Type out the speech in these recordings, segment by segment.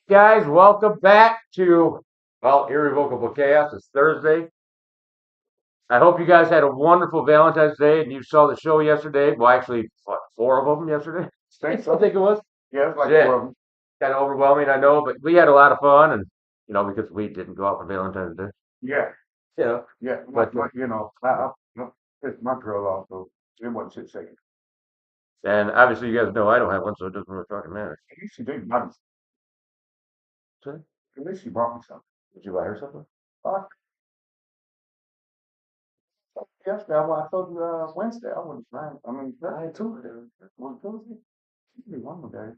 Guys, welcome back to, well, Irrevocable Chaos. It's Thursday. I hope you guys had a wonderful Valentine's Day and you saw the show yesterday. Well, actually, what, four of them yesterday? I think it was. Yeah, it's like Yeah, four of them. kind of overwhelming, I know, but we had a lot of fun and, because we didn't go out for Valentine's Day. Yeah, You know, yeah. but, My girl also. It wasn't shit shaking. and obviously you guys know I don't have one, so it doesn't really fucking matter. At least she did buy me. So, At least she bought me something. did you buy her something? Uh, Yesterday, I told you Wednesday. I wasn't trying. I mean, I had two of them. One Tuesday. Maybe one more day.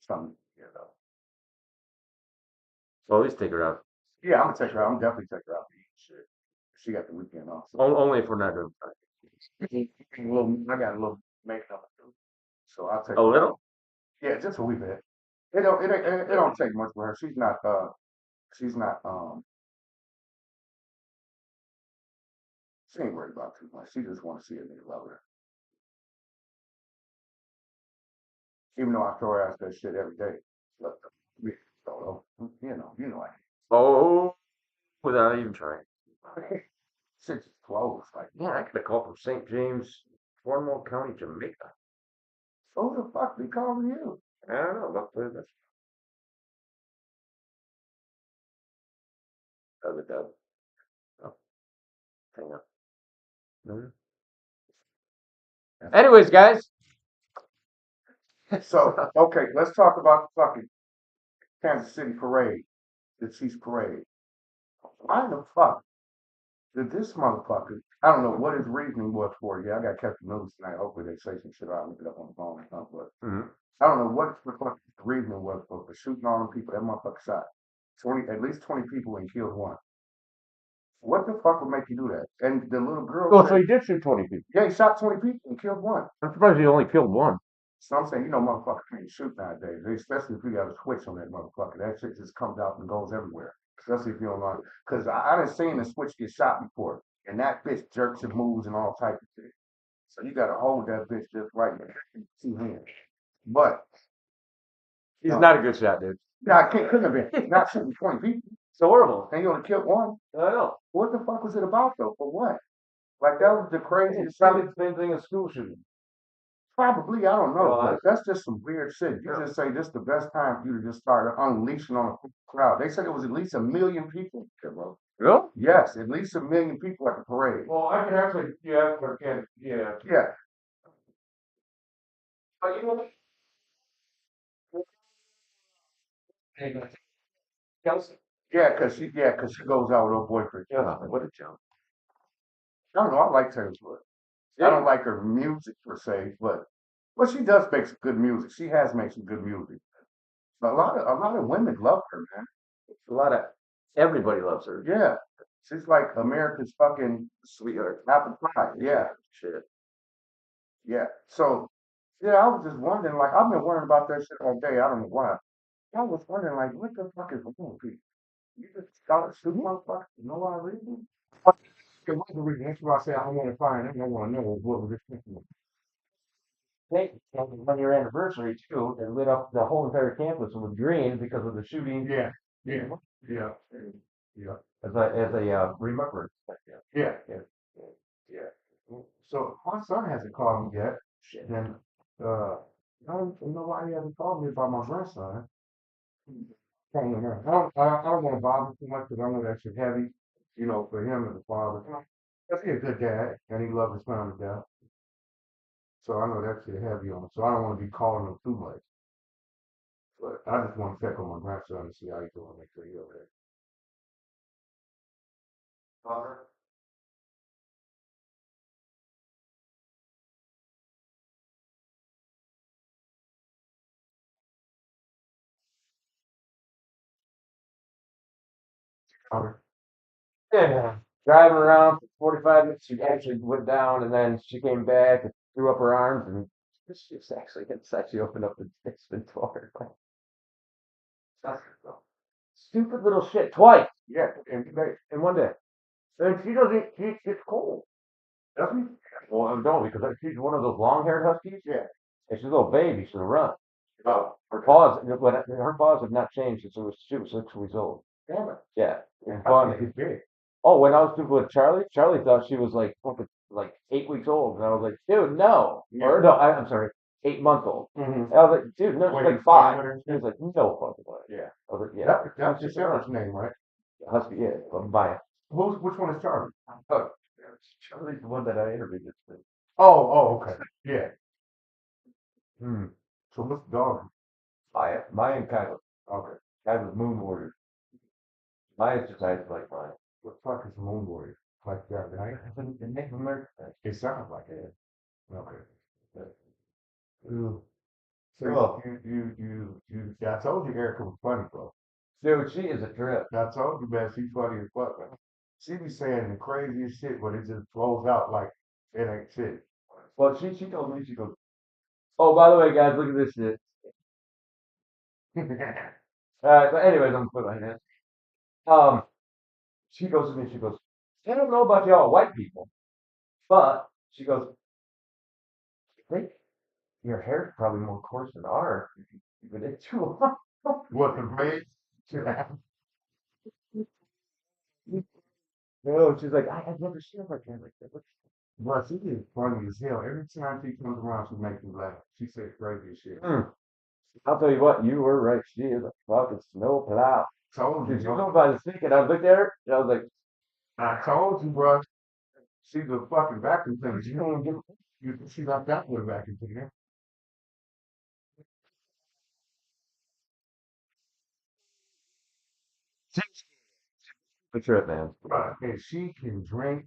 Something. Well, at least take her out. Yeah, I'm gonna take her out. I'm definitely take her out to eat. Shit. She got the weekend off. So. Only if we're not doing I got a little makeup to do. So I'll take a her out. little. Yeah, just a wee bit. It don't take much for her. She's not she ain't worried about too much. She just wanna see a nigga love her. Even though I throw her out that shit every day. But we don't know. I Oh, without even trying. shit's close. Like, Yeah, I got a call from St. James, Cornwall County, Jamaica. who the fuck be calling you? I don't know about this. Other dub. Oh, hang on. No. Anyways, guys. So, okay, let's talk about the fucking Kansas City parade, the Chiefs parade. Why the fuck did this motherfucker? I don't know what his reasoning was for it. Yeah, I got to catch the news tonight. Hopefully they say some shit. I'll look it up on the phone or something. But Mhm. I don't know what the fuck the reasoning was for shooting all them people. That motherfucker shot at least 20 people and killed one. What the fuck would make you do that? And the little girl Well, so said, he did shoot 20 people. yeah, he shot 20 people and killed one. I'm surprised he only killed one. So I'm saying, motherfuckers can't shoot nowadays, especially if you got a switch on that motherfucker. That shit just comes out and goes everywhere. Especially if you don't know. Because I done seen the switch get shot before. And that bitch jerks and moves and all type of shit. So you got to hold that bitch just right in two hands. But, He's uh, not a good shot, dude. yeah, I couldn't have been. Not shooting 20 people. It's horrible. And you only killed one. I know. What the fuck was it about, though? For what? Like, that was the craziest It's probably shit. the same thing as school shooting. Probably, I don't know, Well, but that's just some weird shit. You Yeah. just say this the best time for you to just start unleashing on a crowd. They said it was at least 1 million people. Really? Yes, at least 1 million people at the parade. Well, I can actually, yeah, yeah. Yeah, But you know, Kelsey. yeah, cause she goes out with her boyfriend. Yeah, what a joke. I don't know. I like Taylor Swift. I don't like her music per se, but she does make some good music. She has made some good music. But a lot of women love her, man. A lot of everybody loves her. Yeah, she's like America's fucking Sweetheart. apple pie. Yeah. Shit. Yeah. So, yeah, I was just wondering, like, I've been wondering about that shit all day. I don't know why. I was wondering, like, what the fuck is wrong with people? You just start shooting motherfuckers for no other reason? It was the reason. That's why I said I want to find out. I want to know what was this thinking. Hey, and on your anniversary too, it lit up the whole entire campus with green because of the shooting. Yeah, yeah, yeah, yeah, As a remembrance. yeah, yeah, yeah. So my son hasn't called me yet. Shit. And I don't know why he hasn't called me about my grandson. I don't want to bother him too much because I know that shit heavy, for him as a father. Cause he's a good dad and he loves his son to death. So I know that shit heavy on him. So I don't want to be calling him too much. But I just want to check on my grandson and see how he's doing, make sure he's okay. Father? Okay. Yeah. Driving around for 45 minutes, she actually went down and then she came back and threw up her arms and it's actually inside. She opened up the basement door. Stupid little shit twice Yeah, and in one day. And she doesn't, she gets cold. doesn't Well, I don't because she's one of those long haired huskies he? Yeah. and she's a little baby, she'll run. Her paws, her paws have not changed since she was 6 weeks old. Damn it. Yeah, it's How fun. big is big? Oh, when I was with Charlie, Charlie thought she was like fucking like 8 weeks old, and I was like, dude, no, Yeah. or no, I'm sorry, 8 months old. Mm-hmm. And I was like, dude, no, she's Wait, like 5. wait, wait. He was like, no fucking way. Yeah. I was like, yeah, That's your sister's name, right? Husky, yeah, Maya. Which one is Charlie? Charlie's the one that I interviewed. Oh, okay. Yeah. Hmm. So what's the dog? Maya and Kyla. Okay. Kyla's Moon Warrior. Maya's just acts like Maya. What the fuck is Moon Warrior? Like that, right? The Native American thing. It sounds like it. Okay. Ooh. So Oh. you, I told you Erica was funny, bro. Dude, she is a trip. I told you, man, she's funny as fuck, man. She be saying the craziest shit, but it just flows out like it ain't shit. Well, she told me, she goes, oh, by the way, guys, look at this shit. But anyways, I'm gonna put my hand. She goes to me, she goes, I don't know about y'all white people, but she goes, I think your hair's probably more coarse than ours. But it's too long. What the braids? No, she's like, I've never seen her hair like that. Bro, she is funny as hell. Every time she comes around, she makes me laugh. She says crazy as shit. I'll tell you what, you were right. She is a fucking snowplow. Told you, Did you bro. know by the sneak? And I looked at her, and I was like, I told you, bro. She's a fucking vacuum cleaner. You don't give you she like that with a vacuum cleaner. the trip, man. Bro, and she can drink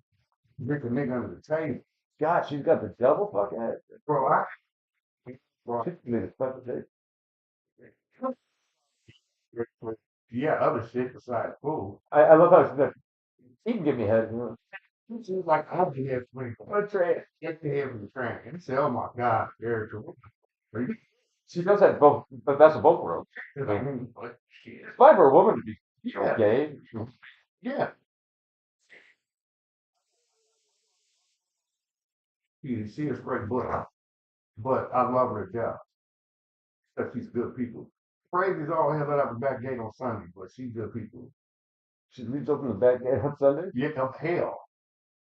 a nigga under the table. God, she's got the double fucking head. Bro, bro, She's made a fucking thing. yeah, other shit besides food. I love how she's like, he can give me a head. You know? She's like, I'll be here for you. What a trade. Get the head from the train. And he said, oh my God, Erica. She does have both the best of both worlds. But shit. It's fine for a woman to be Yeah. gay. Yeah. She is great, but I love her to death. Because she's good people. Crazy's all hell let out the back gate on Sunday, but she's good people. She leaves open the back gate on Sunday. Yeah, of hell.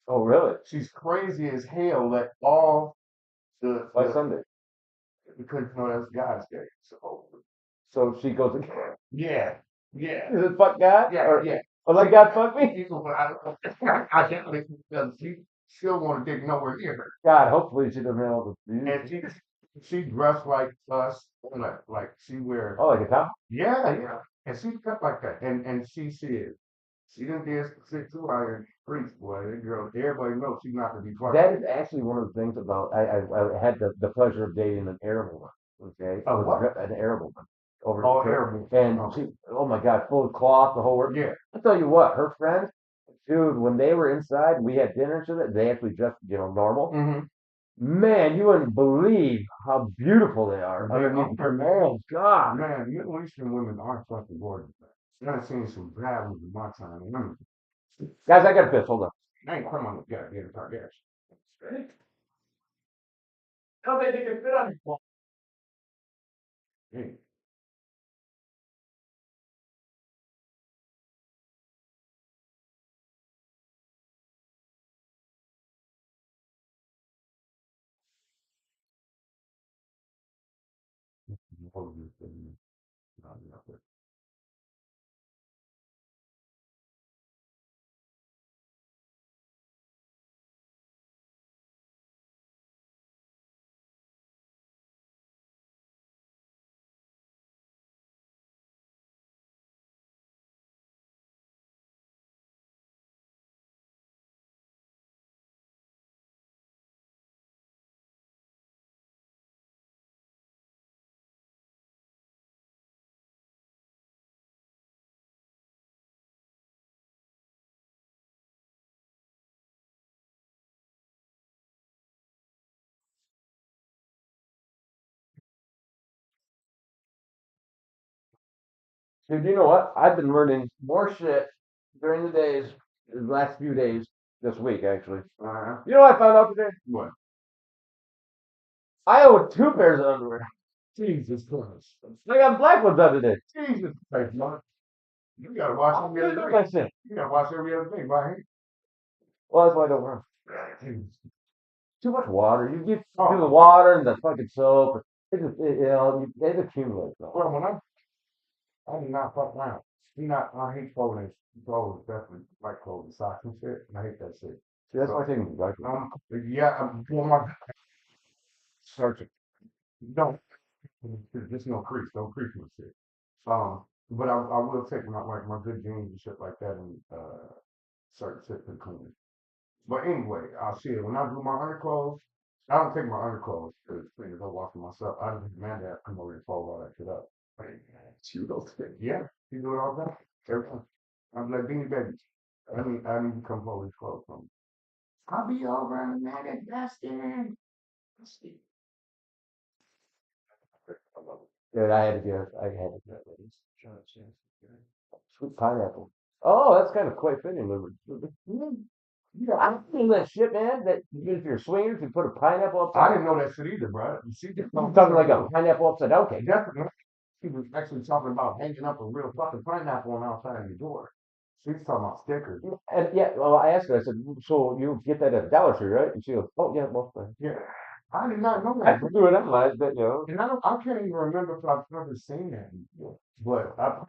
Oh, really? She's crazy as hell. Let all By Sunday. because you know that's God's day. So she goes, Yeah, yeah, is it fuck God? yeah, Or, yeah. or like God fuck me? I can't listen because she still want to dig nowhere near her. God, hopefully she doesn't have all the And she dressed like us, like she wear. Oh, like a top? Yeah, yeah. And she cut like that. And she said, she didn't dance for 6 2 out here in the streets, boy. That girl, everybody knows she's not gonna be fucked. That is actually one of the things about I had the pleasure of dating an Arab woman. Okay, A what? An Arab woman over Oh, there. Arab. And Okay. she, oh my God, full of cloth, the whole work. Yeah. I tell you what, her friends, dude, when they were inside, we had dinner and shit. They actually just, normal. Mm-hmm. Man, you wouldn't believe how beautiful they are. Oh God, Man, Middle Eastern women aren't fucking gorgeous. I've seen some bad ones in my time. Women, guys, I got a piss. Hold on. I ain't come on the goddamn Kardashian. How they can fit on you? Hey. Dude, you know what? I've been learning more shit during the last few days, this week actually. You know what I found out today? What? I own 2 pairs of underwear. Jesus Christ. I got black ones the other day. Jesus Christ, man. You gotta watch every other day. That's it. You gotta watch every other day, right? Well, that's why I don't run. Too much water. You get Oh. do the water and the fucking soap. It accumulates. Well, when I do not fuck around. I hate clothing. Clothes, definitely like clothes and socks and shit. And I hate that shit. See, that's why I take them back. I'm doing my searching. Don't. There's no crease. Don't crease and shit. But I will take my good jeans and shit like that and certain shit to clean. But anyway, I'll see it. When I do my underclothes, I don't take my underclothes because I go wash them myself. I just demand that come over and fold all that shit up. You don't think? Yeah, you do it all the time. Every time. I'm like Beanie Baby. I need to come fold these clothes from me. I'll be over in a minute, Dustin. Dude, I had to get ladies. Sweet pineapple. Oh, that's kind of quite fitting. Yeah, I don't mean that shit, man. That if you're swingers, you put a pineapple I upside. didn't know that shit either, bro. You see, I'm talking like a pineapple upside down cake. definitely. He was actually talking about hanging up a real fucking pineapple on outside of your door. She's talking about stickers. And yeah, well, I asked her. I said, "So you get that at Dollar Tree, right?" And she goes, "Oh yeah, most of Yeah, I did not know I that. can do it online, but And I can't even remember if I've ever seen that before. But I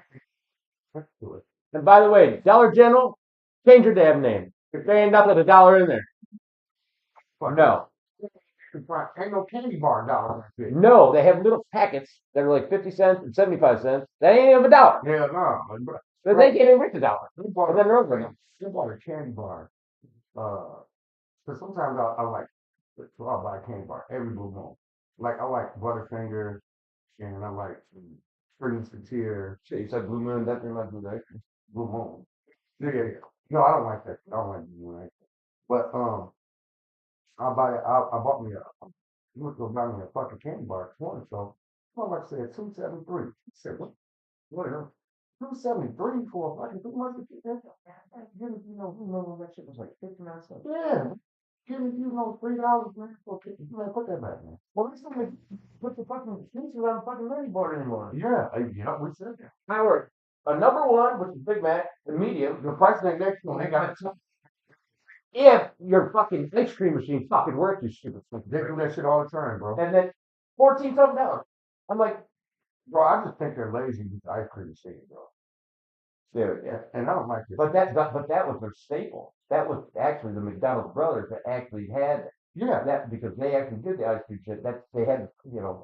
to it. And by the way, Dollar General, change your damn name. If there ain't nothing a dollar in there. Fuck No, ain't no candy bar dollar like this. no, they have little packets that are like 50 cents and 75 cents. That ain't even a dollar. Yeah, no. But But they can't even reach a dollar. we bought And then they're over them. we bought a candy bar. Because sometimes I like, so I'll buy a candy bar every blue moon. Like I like Butterfinger and I like Dreams for Tear, Shit, you said Blue Moon, that reminds me of that. Blue Moon. Yeah. No, I don't like that. I don't like Blue Moon. But I bought me you went to go buy me a fucking candy bar this morning, so like I said, 273. I said, what else? 273 for a fucking 2 months. That shit was like 59 cents. Yeah. Giving $3, man, for man, put that back, man. Well, let's not put the fucking pieces on the fucking menu board anymore. Yeah, we said that. Howard, a number one, which is Big Mac, the medium, The price tag next one, they got it. if your fucking ice cream machine fucking works, you stupid fucking They do that shit all the time, bro. And then 14 something dollars. I'm like, Bro, I just think they're lazy with the ice cream machine, bro. dude, yeah. And I don't like it. But that was their staple. That was actually the McDonald's brothers that actually had Yeah, that because they actually did the ice cream shit. That they had,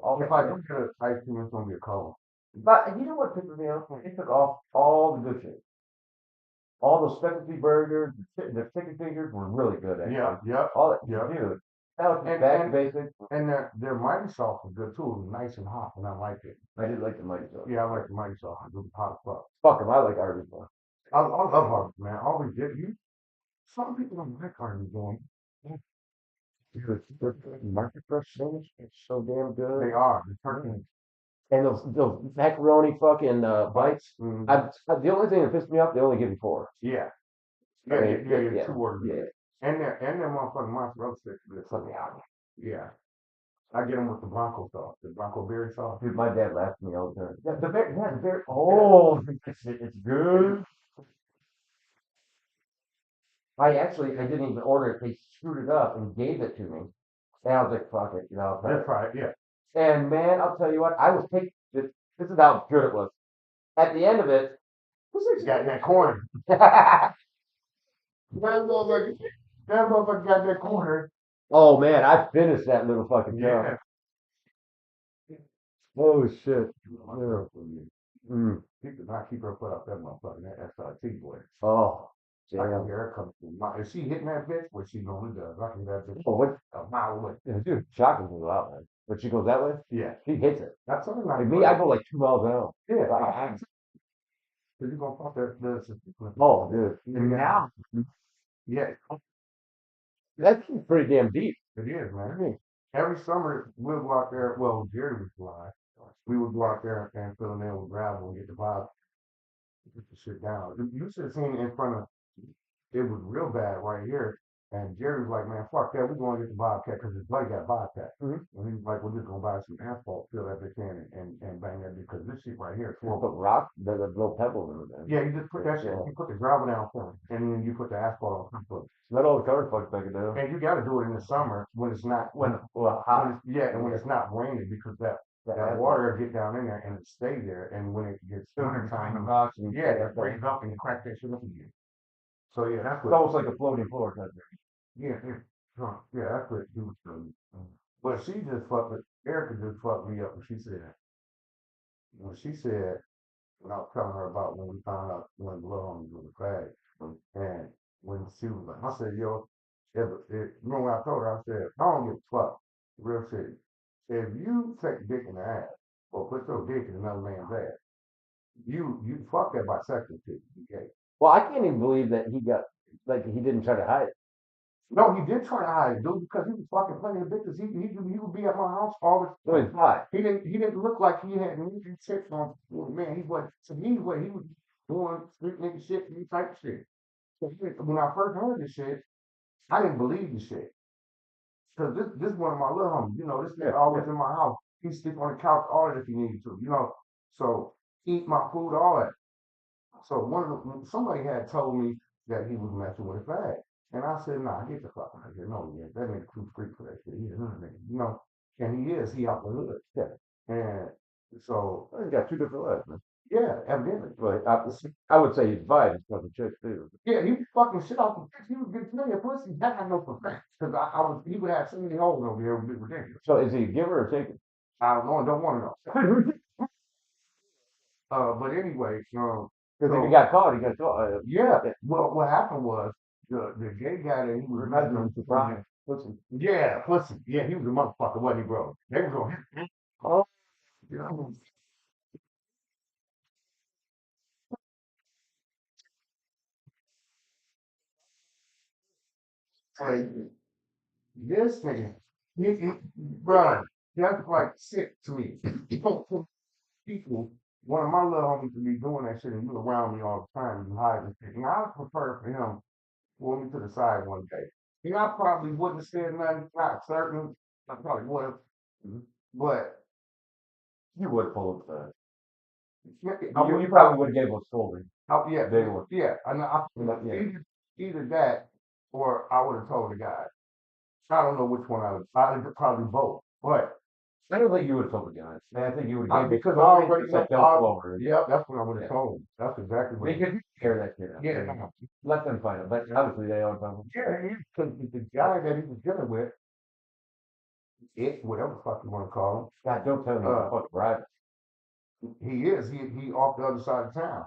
all if I do get an ice cream, it's gonna be a cola. But you know what pisses me off? They took off all the good shit. All the specialty burgers, the chicken fingers were really good. Actually. Yeah. All that, Yeah. dude. That was And- back to and- basics. And their mighty sauce was good too. It was nice and hot, and I liked it. I did like the mighty sauce. Yeah, I like the mighty sauce. It was hot as fuck. Fuck them. I like Arby's sauce. I love Harvey, man. Always did. Some people don't like Harvey doing. Dude, the market fresh sandwich is so damn good. They are. The turkey And those macaroni fucking bites. Mhm. The only thing that pissed me off, they only give you 4. Yeah. I mean, Yeah. 2 orders. Yeah. And their motherfucking mozzarella sticks. Good too. Yeah. I get them with the Blanco sauce, the Blanco berry sauce. Dude, my dad laughs at me all the time. Yeah, the berry. Oh, it's good. I didn't even order it. They screwed it up and gave it to me. And I was like, fuck it, That's right. Yeah. And man, I'll tell you what, I was taking this. This is how good it was. At the end of it, It's got in that corner. That motherfucker got that corner. oh man, I finished that little fucking job. Yeah. Oh shit. Mm. He could not keep her foot up that motherfucker. That SRT boy. Oh, I can damn. hear her come through. If she hitting that bitch, what she normally does, I can hear that bitch Oh, what? a mile away. Yeah, dude, shotguns go out, man. But she goes that way. Yeah. She hits it. That's something like Like me, I go like 2 miles an hour. Yeah. I- Cause you gonna fuck that. Oh, dude. And now, Yeah, that's pretty damn deep. it is, man. Every summer we'll go out there. Well, Jerry would fly. We would go out there and fill in there with gravel and get the vibe, get the shit down. You should have seen it in front of. It was real bad right here, And Jerry was like, man, fuck that. We're going to get the Bobcat because his buddy got a Bobcat. Mhm. And he was like, we're just going to buy some asphalt, fill that bitch in and bang that bitch because this shit right here is Well, horrible. put rock, there's a little pebble in it. Yeah, you just put that shit, Yeah. you put the gravel down for it, and then you put the asphalt on top of it. Not all the cover fucks back it down. And you got to do it in the summer when it's not, Well, yeah, and when it's not raining because that water will get down in there and it stay there. And when it gets winter time, yeah, it brings up and you crack that shit up again. So yeah, that's It's what. almost like a floating floor type thing. Yeah, yeah, that's what he was doing. But she just Erica just fucked me up when she said, when I was telling her about when we found out when Malone was a fag, and when she was like, I said, yo, remember when I told her, I said, I don't give a fuck, real shit. If you take a dick in the ass, or put your dick in another man's ass, you fuck that bisexual shit, you gay. Well, I can't even believe that he didn't try to hide it. No, he did try to hide it, dude, because he was fucking plenty of bitches. He would be at my house all the So he's fine. He didn't look like he had any chicks on. Man, he was to me what he was doing street nigga shit, me type of shit. So when I first heard this shit, I didn't believe the shit. Cause this one of my little homies, this nigga always in my house. He sleep on the couch all that if he needed to. So eat my food, all that. So somebody had told me that he was messing with a fag. And I said, nah, get the fuck out of here. No, yeah, that nigga too freak for that shit. He's another nigga. And he out the hood. Yeah. And so, He's got two different lives, man. yeah, evidently. But I would say he's bi, he's fucking chicks too. Yeah, he was fucking shit off the bitch. He was getting plenty of pussy. That I know for a fact. Because he would have so many holes over there. It would be ridiculous. So is he a giver or taker? I don't know. I don't want to know. But anyway, Because if he got caught, he got caught. yeah. Well, what happened was the gay guy that he was Imagine surprise. pussy. Yeah, pussy. Yeah, he was a motherfucker, wasn't he, bro? They was on him. Oh, Like, this nigga, bro, that's like sick to me. People, one of my little homies to be doing that shit and you around me all the time, you hiding shit. And I prefer for him pull me to the side one day. I probably wouldn't have said nothing, not certain. I probably would have. But You would pull up that. I You probably would have gave him a scolding. yeah, Big one. yeah. Yeah. Either that or I would have told the guy. I don't know which one I'd probably both. But I don't think you would have told the guy. Man, I think you would have gave him because I scolding. already It's like, know. don't blow her. Yeah, that's what I would have Yeah. told him. That's exactly what. Because you care that kid out. Yeah, no. Let them find out. But obviously they don't find out. Yeah, because the guy that he was dealing with, whatever the fuck you want to call God, don't tell me you're fucking right. him, he is. He off the other side of town.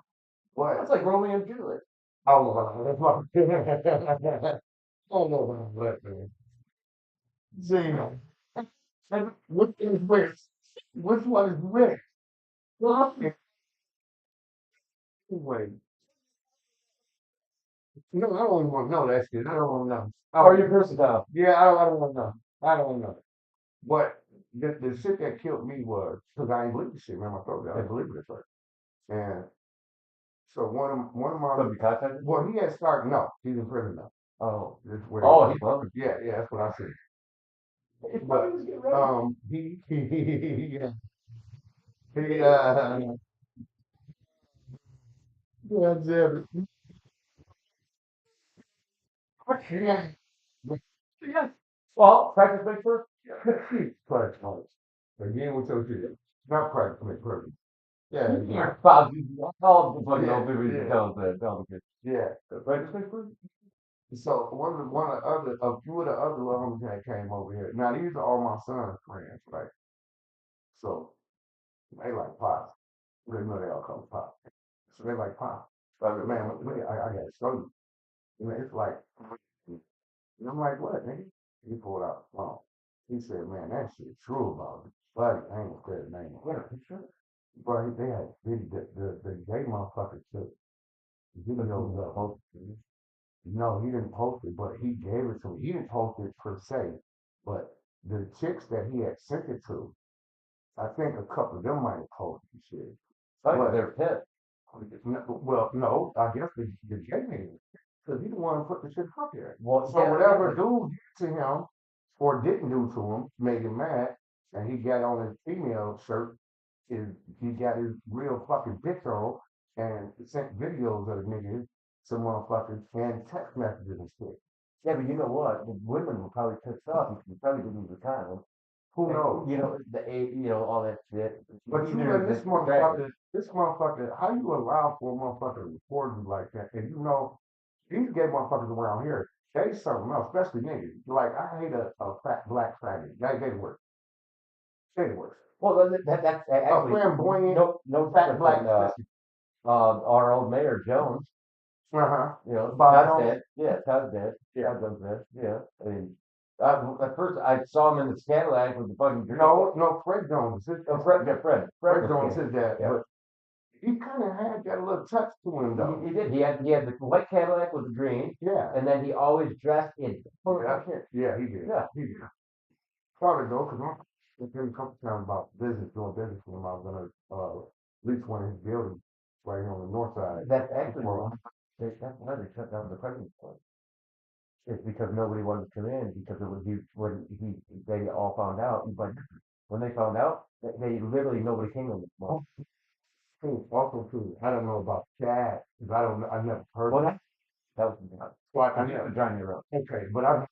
But That's like Romeo and Juliet. oh, that's fucking. Oh no, what man? Zeno. And which is which? Which one is which? Well, anyway. No, I don't even want to know that shit. I don't want to know. Or your versatile. Yeah, I don't want to know. I don't want to know. But the shit that killed me was because I ain't believe the shit, man. I told you I didn't believe it at first. And so one of my So you contacted him? well, he had started. No, he's in prison now. Oh. That's where Oh, he loved it. yeah, that's what I said. He But probably was getting ready. yeah, yeah, yeah. Yeah. Well, practice makes perfect. Practice makes again with your shit. Not practice makes perfect. Yeah, yeah, All of the fucking Yeah, old people yeah. tell the kids. yeah. Practice makes perfect. So a few of the other little homies that came over here. Now these are all my son's friends, right? So they like pop. They know they all call it pop. So they like pop. But man, I gotta show you. It's like, and I'm like, what, nigga? He pulled out the phone. He said, man, that shit true about it. Buddy, I ain't gonna say the name. What a picture? But they had the gay motherfucker took videos up. No, he didn't post it, but he gave it to me. He didn't post it per se, but the chicks that he had sent it to, I think a couple of them might have posted the shit. Like But- they're pissed. Well, no, I guess the gay nigga. because he the one who put the shit up there. Well, So yeah, whatever yeah, dude did to him or didn't do to him made him mad, and he got on his female shirt. He got his real fucking picture on and sent videos of the nigga, some motherfuckers, and text messages and shit. but you know what? The women were probably pissed off. You probably didn't use the condom. Who And, knows? you know, all that shit. But you Either know this motherfucker, how you allow for a motherfucker to record you like that? And you know, these gay motherfuckers around here, they something else, especially niggas. Like I hate a fat black faggot. They the worst. They the worst. Well, that's actually flamboyant, no fat different black. than our old mayor Jones. Uh-huh. You know, Bob Todd's Jones. dead. Yeah, Todd's dead. Yeah. Todd Jones dead. Yeah. I mean, at first I saw him in the Cadillac with the fucking drink. No, Fred Jones. Oh, Fred Fred was Jones dead. is that, Yeah. but he kind of had that little touch to him, though. He did. He had the white Cadillac with the green, Yeah. and then he always dressed in. Yeah, he did. Yeah. He did. Probably though, because I think a couple times about doing business with him. I was gonna lease one of his buildings right here on the north side. That's actually that's why they shut down the parking spot. It's because nobody wanted to come in because it was they all found out. But when they found out, they literally nobody came in this month. Also true. I don't know about Chad because I never heard. Well, of it. that was the Well, I I'm never. just driving you around. Okay, but I.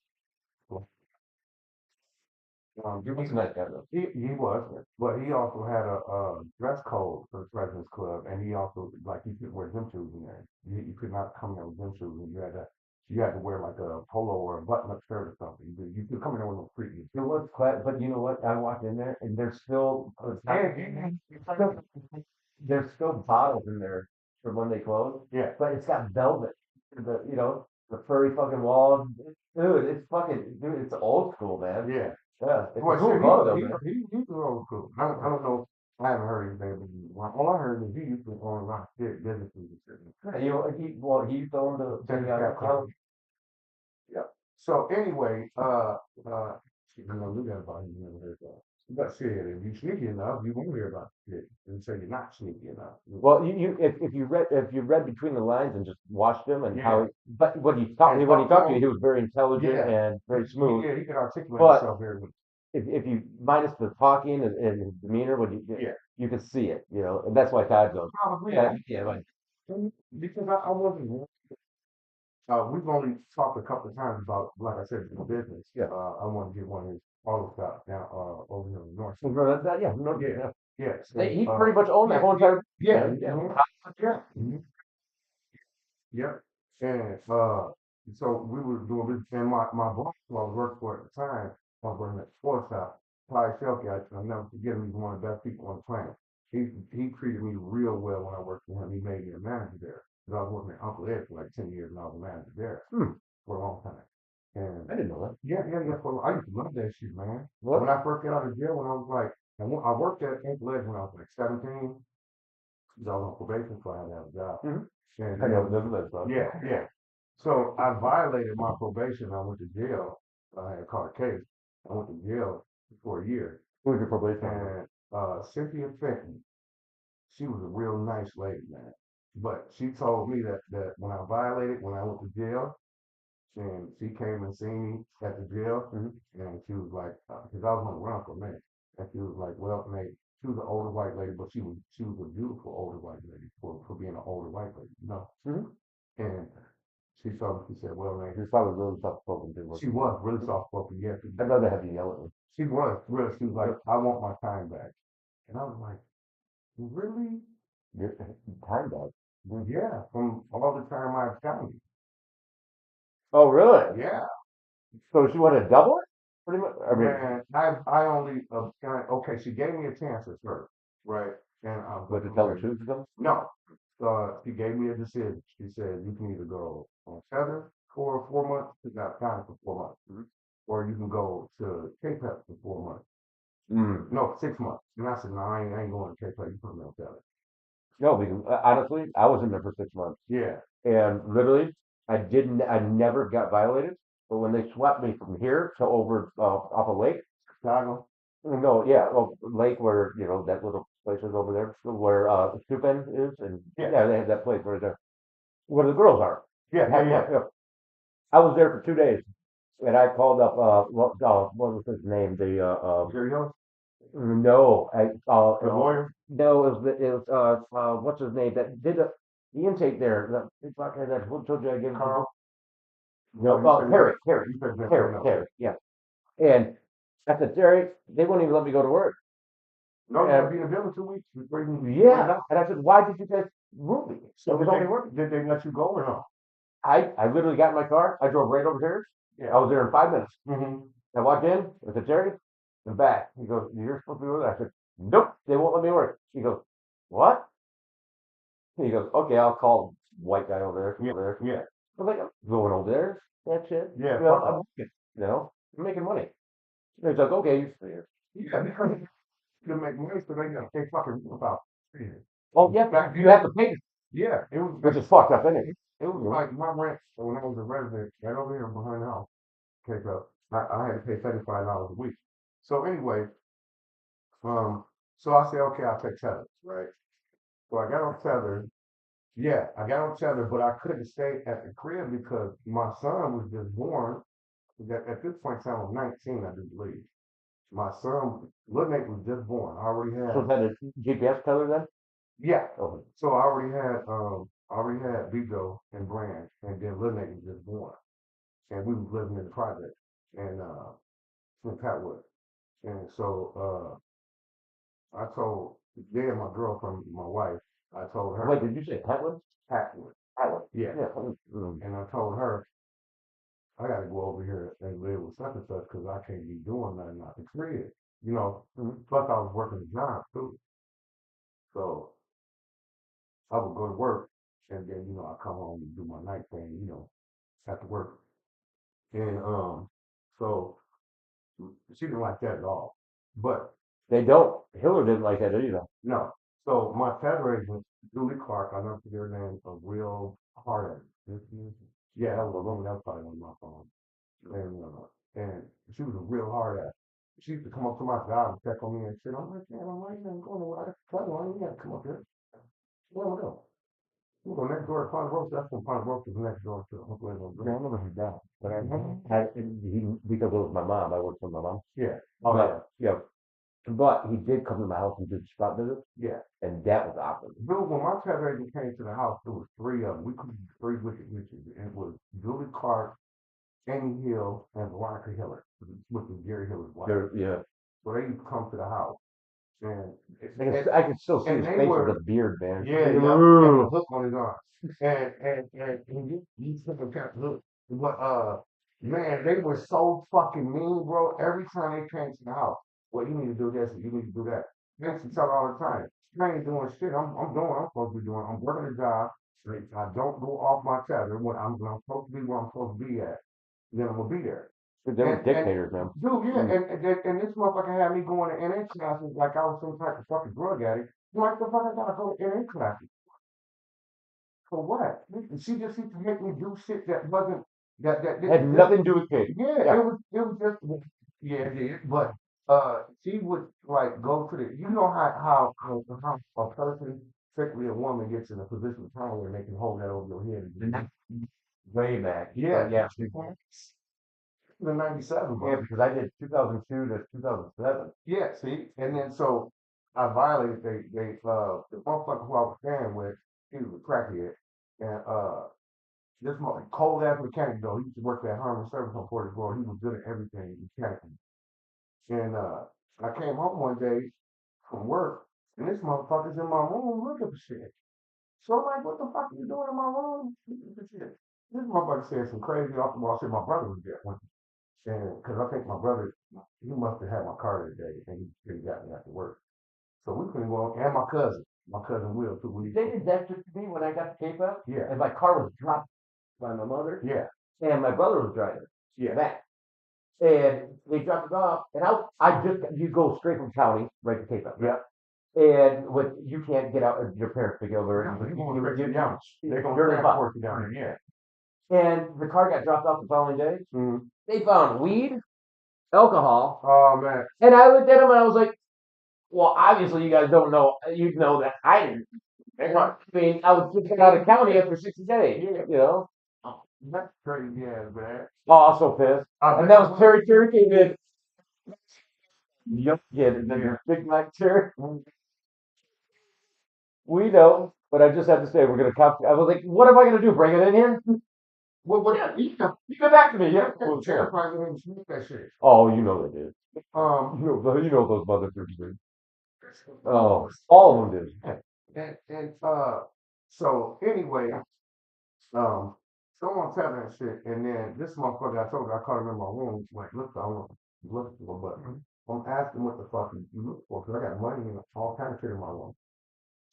He was a nice guy though. He was, but he also had a dress code for the President's Club, and he also like you couldn't wear gym shoes in there. You could not come there with gym shoes, and you had to wear like a polo or a button-up shirt or something. You could come in there with no freaking. It was quite, but you know what? I walked in there and there's still there's still bottles in there from when they closed, Yeah. but it's got velvet. The furry fucking walls. Dude, it's old school, man. Yeah. Yeah, it's Well, a cool shit, club though, man. he's old school. I don't know. I haven't heard anything. But all I heard is he used to own a lot of shit businesses and shit. Yeah, he used to own the Yeah. So anyway, you know, we got about him never heard that. But shit, if you sneaky enough, you won't hear about shit. And say you're not sneaky enough. Well, if you read between the lines and just watched him and how, Yeah. but when he talked to you, he was very intelligent Yeah. and very smooth. Yeah, he can articulate But- himself very well. If you minus the talking and his demeanor, Yeah. you can see it, and that's why Todd goes. Probably. Like Because I wasn't. We've only talked a couple of times about, like I said, the business. Yeah. I want to get one of his auto shop down over here in the north. yeah. Yes. He pretty much owned that whole entire. Yeah. Yeah. Mhm. Yeah. Mhm. Yep. And so we were doing this, and my boss who I was working for at the time, I was working at the sports shop, Clyde Shelky. I'll never forget him. He's one of the best people on the planet. He treated me real well when I worked for him. He made me a manager there. Because I was working at Uncle Ed for like 10 years, and I was a manager there for a long time. And I didn't know that. yeah. I used to love that shit, man. What? When I first got out of jail, when I was like, I worked at Uncle Ed when I was like 17. I was on probation, so I had to have a job. Mhm. And I know that stuff. yeah. So I violated my probation. I went to jail. I had caught a case. I went to jail for a year. Who was your probation officer? And Cynthia Fenton, she was a real nice lady, man. But she told me that when I violated, when I went to jail, and she came and seen me at the jail, and she was like, because I was on the run for a minute, and she was like, well, mate, she was an older white lady, but she was a beautiful older white lady for being an older white lady, And she told me, she said, well, man, You're probably really soft spoken too. she was really soft spoken, yes. I'd rather have you yell at me. She was really. She was like, I want my time back, and I was like, really? Your time back. Yeah, from all the time I've found you. Oh, really? Yeah. So she wanted to double it? Pretty much. I mean, And I only okay. She gave me a chance at first, right? And I was but to tell the truth to them? no. She gave me a decision. She said you can either go on tether for 4 months, you got time for 4 months, or you can go to K-Pep for 4 months. No, 6 months. And I said, no, I ain't going to K-Pep. You put me on tether. No, because honestly, I was in there for 6 months, Yeah. and literally, I never got violated. But when they swept me from here to over off a lake, Chicago. no, yeah, lake where that little place is over there where Stupen is, and Yeah. they have that place right there where the girls are. Yeah. I was there for 2 days, and I called up, what was his name? Jerry Hillis, No, the lawyer. no, what's his name that did the intake there? The fucker that who told you I gave him Carl. no, you said Terry, you said that, Terry, no. Terry, yeah. And I said, Terry, they won't even let me go to work. No, you Yeah. gotta be in the building 2 weeks before you can. Yeah, and I said, why did you guys move me? So It was only working. did they let you go or no? I literally got in my car. I drove right over here. Yeah. I was there in 5 minutes. Mm-hmm. I walked in. I said, Terry, I'm back. He goes, you're supposed to be with us. I said, nope, they won't let me work. He goes, what? He goes, okay, I'll call white guy over there. Over there. Yeah. I'm like, I'm going over there. That's it. Yeah. You know, I'm working. You know, I'm making money. And he's like, okay, you stay here. Yeah. You make money, so they got they fucking about. Oh yeah, you have to pay, Yeah, it was. which is fucked up, isn't it? It was like my rent when I was a resident right over here behind the house. Take up. I had to pay $35 a week. So anyway, so I said, okay, I'll take Tether, right? So I got on Tether. Yeah, I got on Tether, but I couldn't stay at the crib because my son was just born. At this point in time, I was 19, I do believe. My son, little Nate, was just born. I already So had, is that a GPS teller then? yeah. Oh, So I already had Bigo and Brand, and then little Nate was just born, and we was living in the project, and in Patwood, and so I told yeah, my girlfriend, my wife, I told her wait, did you say Petwood? Patwood, Petwood. yeah, Yeah. Mm. and I told her I got to go over here and live with such and such because I can't be doing nothing out the crib, you know. Plus I was working a job too, so I would go to work and then I come home and do my night thing, after work, and so she didn't like that at all, but They don't. Hillary didn't like that either. no. So my tether agent, Julie Clark, I don't forget her name, a real hard ass. Yeah, that was probably on my phone. And she was a real hard ass. She used to come up to my job and check on me and shit. I'm like, man, I'm like, I'm going nowhere. Tell her, you gotta come up here. Where am I going? We go next door to Pond Roast. That's when Pond Roast is next door to Uncle Edward's. Yeah, I never heard that. But because it was my mom. I worked for my mom. Yeah. Oh But, yeah. But he did come to my house and do spot visits, yeah. and that was awkward. Dude, when my tether agent came to the house, there was three of them. We called them three wicked witches. It was Julie Clark, Amy Hill, and Veronica Hiller, which was Jerry Hiller's wife. Yeah. So they used to come to the house. And I can still see and his they face were- with a beard, man. yeah, and a hook on his arm. And he took a cat look. But man, they were so fucking mean, bro. Every time they came to the house, well, you need to do this and you need to do that. They used to tell her all the time, I ain't doing shit. I'm doing what I'm supposed to be doing. I'm working a job. I don't go off my tether when I'm supposed to be where I'm supposed to be at. Then I'm gonna be there. They were dictators, man. Dude, yeah, and this motherfucker had me going to NA classes like I was some type of fucking drug addict. Like the fuck I gotta go to NA classes. For what? She just used to make me do shit that wasn't that Had nothing to do with kids. Yeah, Yeah. it was just yeah, it did. But she would like go to the how a person, particularly a woman, gets in a position of power where they can hold that over your head. Way back. Yeah, But yeah. the 97, Yeah, because I did 2002 to 2007. Yeah, see, and then so I violated the motherfucker who I was staying with, he was a crackhead, and this cold ass mechanic though, he used to work at Harmon Service on Portage Road. He was good at everything mechanically, and I came home one day from work, and this motherfucker's in my room looking for shit. So I'm like, what the fuck are you doing in my room? Looking for shit. This motherfucker said some crazy off the wall shit. My brother was there. And because I think my brother, he must have had my car that day, and he got me after work. So we couldn't go, and my cousin Will too. They did that to me when I got the tape out, Yeah, and my car was dropped by my mother, yeah, and my brother was driving yeah, back. And they dropped it off, and you go straight from county, right to tape out. yeah. And you can't get out, your parents pick over. You're going straight to the down. They're going You're to in the box. transport you down there. And the car got dropped off the following day. Yeah. Mm-hmm. They found weed, alcohol, Oh man. and I looked at him and I was like, well, obviously you guys don't know. You know that I didn't. I mean, I was just out of county after 60 days. Yeah. You know. That's crazy ass, man. Oh, so pissed. And that was Terry came in. Yep, yeah, the big black Terry. We know, but I just had to say we're gonna cop. I was like, what am I gonna do? Bring it in here? What? Yeah, you come back to me. Yeah. Well, Terry sure. probably didn't smoke that shit. Oh, you know they did. Um, You know those motherfuckers did. Oh, all of them did. and so anyway, so I'm telling that shit, and then this motherfucker, I told you, I caught him in my room, like, look, I want to look for, but I'm asking what the fuck you look for, because I got money and all kind of shit in my room.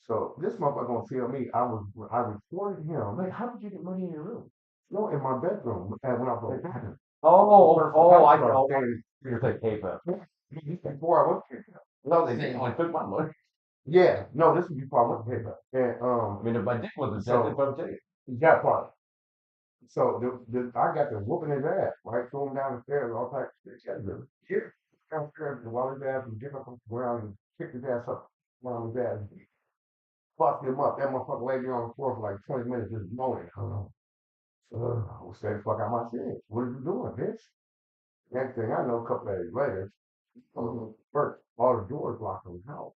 So this motherfucker gonna tell me I reported him. Like, how did you get money in your room? No, in my bedroom when I was like, I know. know. You're like, hey, man. Before I went to PayPal. No, they didn't. I took my money. Yeah, no, this was before I went to PayPal. And I mean, if my dick wasn't So- set, if I'm telling you. that part. So I got to whooping his ass, right? Threw him down the stairs, all types of shit. Here, downstairs, while his ass was getting up on the ground and kicked his ass up while his ass fucked him up. That motherfucker laid me on the floor for like 20 minutes just moaning. I was saying, fuck out my shit. What are you doing, bitch? Next thing I know, a couple of days later, first, all the doors locked on the house.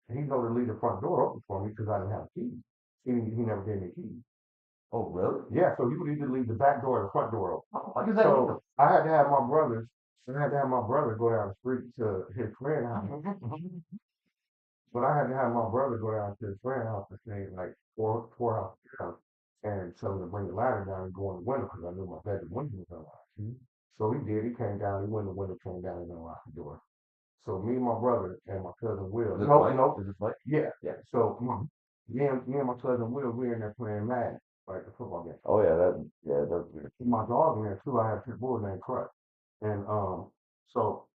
And he know to leave the front door open for me because I didn't have a key. He never gave me a key. Oh, really? Yeah, so he would either leave the back door or the front door open. Oh, why does that So I had to have my brother. I had to have my brother go down the street to his friend's house. But I had to have my brother go down to his friend's house and stay like four houses down and tell him to bring the ladder down and go in the window because I knew my bedroom window was unlocked. So he did. He came down. He went in the window, came down, and unlocked the door. So me and my brother and my cousin Will. Is it No, white? no, Is it white? yeah. Yeah. So me and my cousin Will, we in there playing Madden, like the football game. Oh yeah, that's weird. My dog in there too. I have two boys named Crutch. And so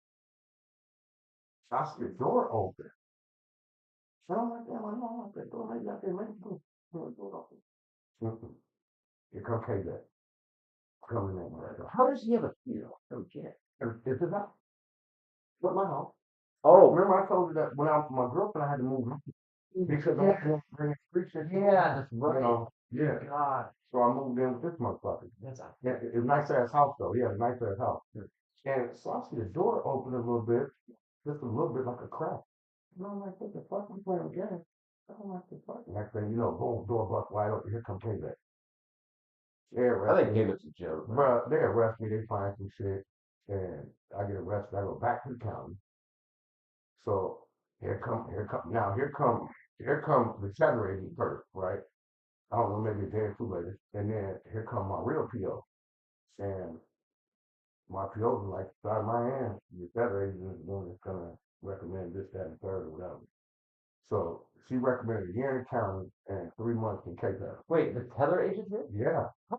I see the door open. And I'm like, damn, I know I that door. Maybe I can make it go. The door open. Here come KJ. Coming in there. How does he have a key? Oh, shit. Is it not? But my house. Oh, Remember I told you that when I was with my girlfriend, I had to move because I was bringing free shit. Yeah, that's You right. know, yeah. God, So I moved in with this motherfucker. that's a Yeah, it's a nice ass house though. Yeah, a nice ass house. And so I see the door open a little bit, just a little bit like a crack. And I'm like, what the fuck? We playing a game. I'm like, the fuck? Next thing you know, boom, door bust wide open. Here come Payback. They I arrest think me. David's a joke. man. Bruh, they arrest me. They find some shit, and I get arrested. I go back to the county. So here come the cheddar agent first, right? I don't know, maybe a day or two later, and then here come my real PO, and my PO was like, out of my hand, the cheddar agent is the one that's gonna recommend this, that, and third, or whatever. So she recommended a year in the county and 3 months in Cape Town. Wait, the tether agent here? Yeah,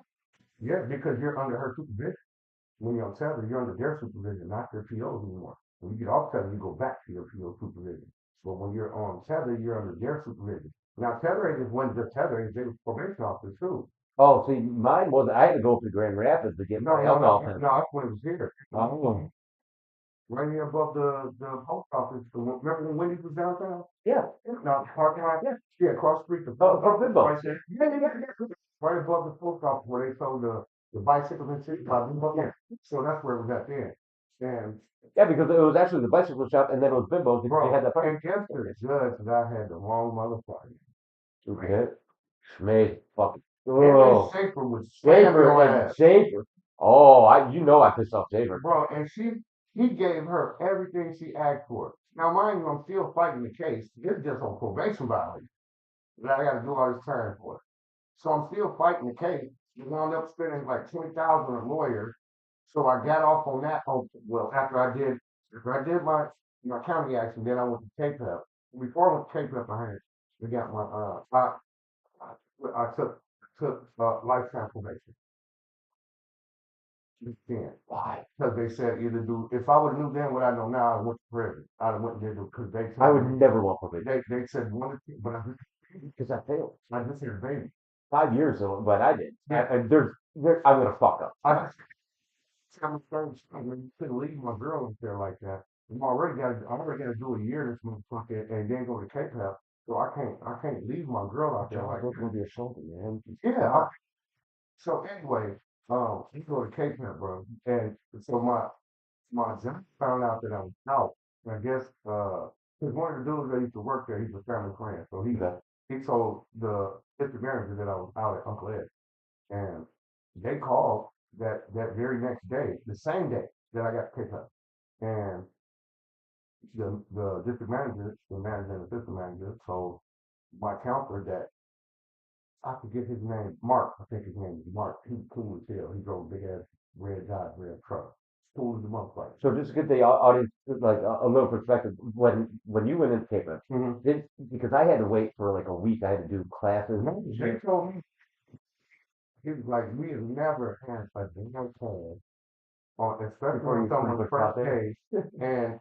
yeah, because you're under her supervision. When you're on tether, you're under their supervision, not their POs anymore. When you get off tether, you go back to your PO supervision. But when you're on tether, you're under their supervision. Now, tether agents wasn't just tether agents, they were probation officers too. oh, see, mine was I had to go up to Grand Rapids to get my alcohol. No, that's when it was here. Oh, Right here above the post office. Remember when Wendy's was downtown? yeah. No, parking lot? Yeah. Yeah, across the street. The Oh, post office Bimbo. right there. Yeah. Right above the post office where they sold the bicycles and shit. Yeah. So that's where it was at then. And Yeah, because it was actually the bicycle shop, and then it was Bimbo's. bro, They had that. and guess the judge that I had the wrong motherfucker. Okay. Schmade, fucking. And Oh, then Schaefer was slamming Schaefer on and ass. Schaefer. Oh, I pissed off Schaefer. Bro, and he gave her everything she asked for. Now, mind you, I'm still fighting the case. It's just on probation violation that I got to do all this time for. So I'm still fighting the case. We wound up spending like 20,000 on a lawyer. So I got off on that. Well, after I did my county action, then I went to KPEP. Before I went to KPEP, I got my I took lifetime probation. Then. Why? Because they said either do, if I would have knew then what I know now, I went to prison. I'd have went and did it because they I told would me, never want probation they said one or two, but because I failed I just hit a baby. 5 years ago, but I did. Yeah. And I'm gonna fuck up. I just I'm starting when you couldn't leave my girl up there like that. I already got to do a year this motherfucker and then go to Cape Town. So I can't leave my girl out there like That's that. gonna be a shoulder, man. Yeah. So anyway, he go to Cape Town, bro. And so my John found out that I was out. I guess cause one of the dudes that used to work there, he's a family friend. So Okay. he told the district manager that I was out at Uncle Ed. And they called that very next day, the same day that I got picked up. And the district manager, the manager and assistant manager told my counselor that I forget his name, Mark, I think his name is Mark. He was cool as hell. He drove a big ass red Dodge red truck. Cool as a motherfucker. So just to get the audience like a little perspective, when you went into Cape Town, Mm-hmm. because I had to wait for like a week, I had to do classes. They told me he was like, we have never had a damn call on, especially Before you on some of the first got first there. days,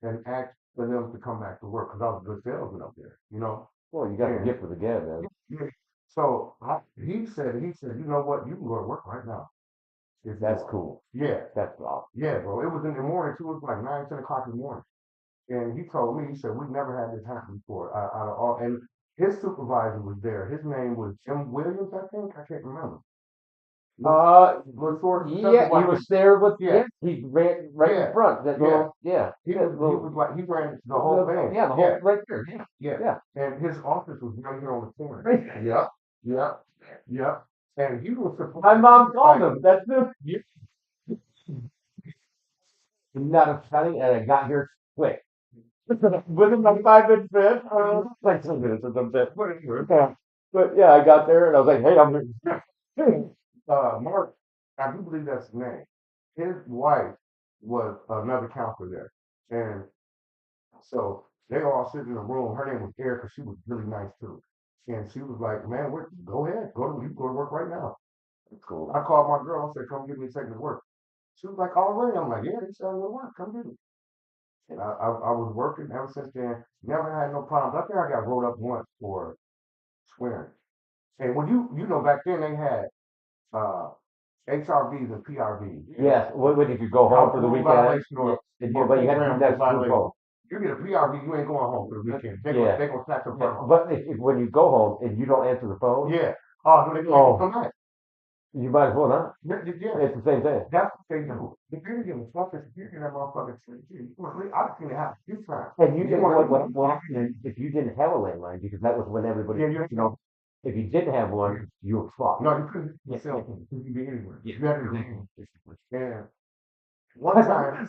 and asked for them to come back to work because I was a good salesman up there, you know. Well, you got the And gift of the gab, man. yeah, so he said, you know what, you can go to work right now. If you That's want." cool. Yeah, That's awesome. yeah, bro. It was in the morning too. It was like 9, 10 o'clock in the morning. And he told me, he said, we've never had this happen before. Out of all, and his supervisor was there. His name was Jim Williams, I think. I can't remember. Was short, Yeah, he was there with Yeah. he ran right Yeah. in front. That Yeah. little, yeah. He that was, little- he was like, he ran the whole thing. Yeah, the whole right there. Yeah. Yeah. Yeah. And his office was right here on the corner. Right. Yep. Yep. Yep. And he was surprised. My mom called Like, him. That's the Yeah. not upsetting, and I got here quick. Within my 5 minute bit, like 2 minutes or something. Yeah. But yeah, I got there and I was like, hey, I'm here. Mark, I do believe that's his name. His wife was another counselor there. And so they all sit in a room. Her name was Erica. She was really nice too. And she was like, man, go ahead. You go to work right now. Cool. I called my girl. I said, come get me taken to work. She was like, already? I'm like, yeah, he said I'm going to work. Come get me. And I was working ever since then. Never had no problems. I think I got rolled up once for swearing. And when you know, back then they had uh, HRVs and PRVs. Yes. What if you go home for the Alcohol weekend? violation or But you had to program do that violation. home. You get a PRV, you ain't going home for the weekend. Yeah. They gonna snatch your Yeah, phone off. but if when you go home and you don't answer the phone, Yeah. Oh, do they Oh. come back? you might as well not. Yeah. It's the same thing. That's what they do. If you didn't give a fuck, if you get that motherfucker, I've seen it happen a few times. And you You didn't wanna- what happened if you didn't have a landline because that was when everybody Yeah, you know. if you didn't have one, you were fucked. No, you couldn't. Yeah. Cell phone. You could be anywhere. Yeah. You had to be. And one time,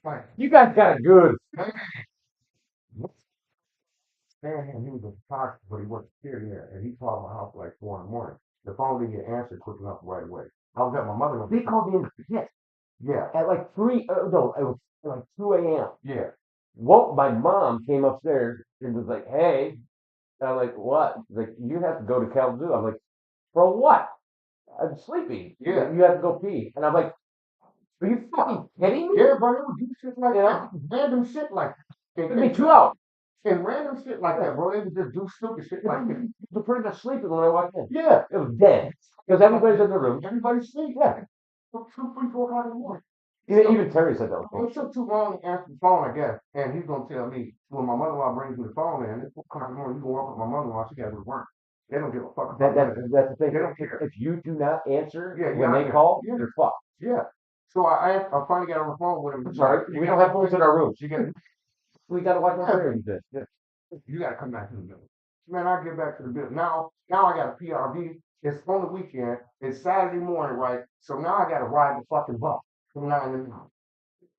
like, You guys got it good. man, he was a photographer, but he worked security there, and he called my house like 4 in the morning. The phone didn't get answered quick enough right away. I was at my mother. They called me in the pit Yeah, at like 3 no, it was like 2 a.m. yeah. Well, my mom came upstairs and was like, hey. And I'm like, what? She's like, you have to go to Kalamazoo. I'm like, for what? I'm sleeping. She's like, Yeah. you have to go pee. And I'm like, are you fucking kidding me? Yeah, bro, they would do shit like Yeah. that. Random shit like that. It'd be 2 hours. And random shit like that, bro. They would just do stupid shit like that. They're pretty much sleeping when I walked in. Yeah. It was dead. Because everybody's in the room. Everybody sleep. Yeah. 2, 3, 4 o'clock in the morning. Even Terry said that. It took too long to answer the phone, I guess. And he's gonna tell me when my mother-in-law brings me the phone in, it's 4 o'clock in the morning, you gonna walk with my mother-in-law, she gotta go to work. They don't give a fuck about that. That's the thing. They don't care. If you do not answer Yeah, when yeah, they call, yeah. you're fucked. Yeah. So I finally got on the phone with him. I'm sorry. We don't have phones in our rooms. You gotta, We got to watch our prayer and this. Yeah. you gotta come back to the building. Man, I get back to the building. Now I got a PRV. It's on the weekend. It's Saturday morning, right? So now I gotta ride the fucking bus from 9 to 9.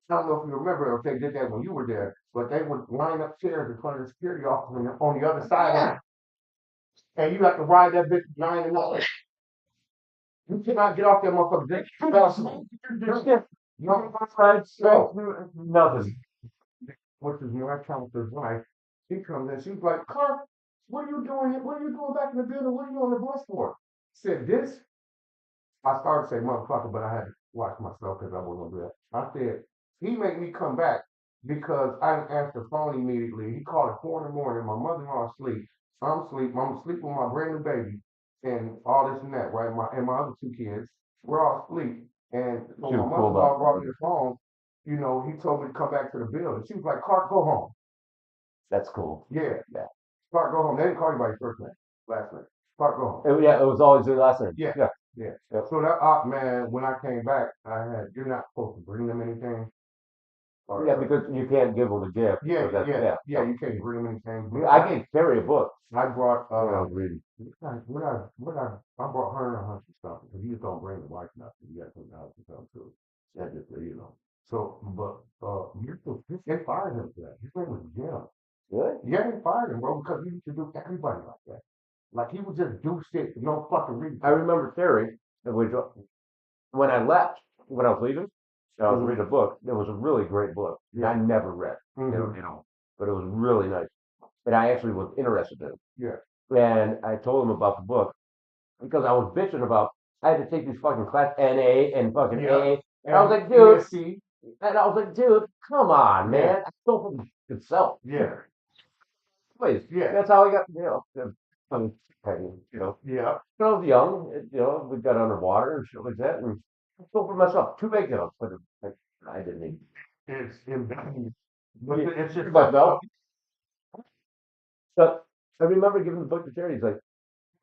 I don't know if you remember if they did that when you were there, but they would line up chairs in front of the security officer on the other side of it. And you have to ride that bitch 9 to 9. You cannot get off that motherfucker. They Nothing. which is my counselor's wife. She comes in, she's like, Clark, what are you doing here? What are you doing back in the building? What are you on the bus for? Said this. I started to say motherfucker, but I had to watch myself because I wasn't gonna do that. I said, he made me come back because I didn't answer the phone immediately. He called at 4 in the morning. My mother-in-law asleep. I'm asleep. I'm asleep with my brand new baby and all this and that, right? My other 2 kids, we're all asleep. And so She my was cool mother-in-law about brought me the phone. You know, he told me to come back to the building. She was like, Clark, go home. That's cool. Yeah. Yeah. Clark, go home. They didn't call you by your first name, last name. Fuck on. Yeah, it was always the last name. Yeah. Yeah. Yeah. Yep. So that man, when I came back, you're not supposed to bring them anything. Yeah, because you can't give them a gift. Yeah, so that's, yeah, yeah. you can't bring them anything. But I gave Terry a book I brought when I was reading. I brought her and her some stuff because you just don't bring the wife nothing. You got some house and stuff too. That's just So, but they fired him for that. His name was Jim. Really? Yeah, they fired him, bro, because he used to do everybody like that. Like he would just do shit for no fucking reason. I remember Terry, which when I left, when I was leaving, I was reading a book. It was a really great book. Yeah. I never read, Mhm. but it was really nice. And I actually was interested in it. Yeah. And I told him about the book because I was bitching about I had to take these fucking class NA and fucking Yeah. AA. And I was like, dude, ESC, and I was like, dude, come on, Yeah. man. I still fucking could sell. yeah, Please. Yeah. That's how I got, yeah. when I was young, we got underwater and shit like that, and I feel for myself. Too big enough, but I didn't need It's embedded. But Yeah, it's just myself. But I remember giving the book to Terry. He's like,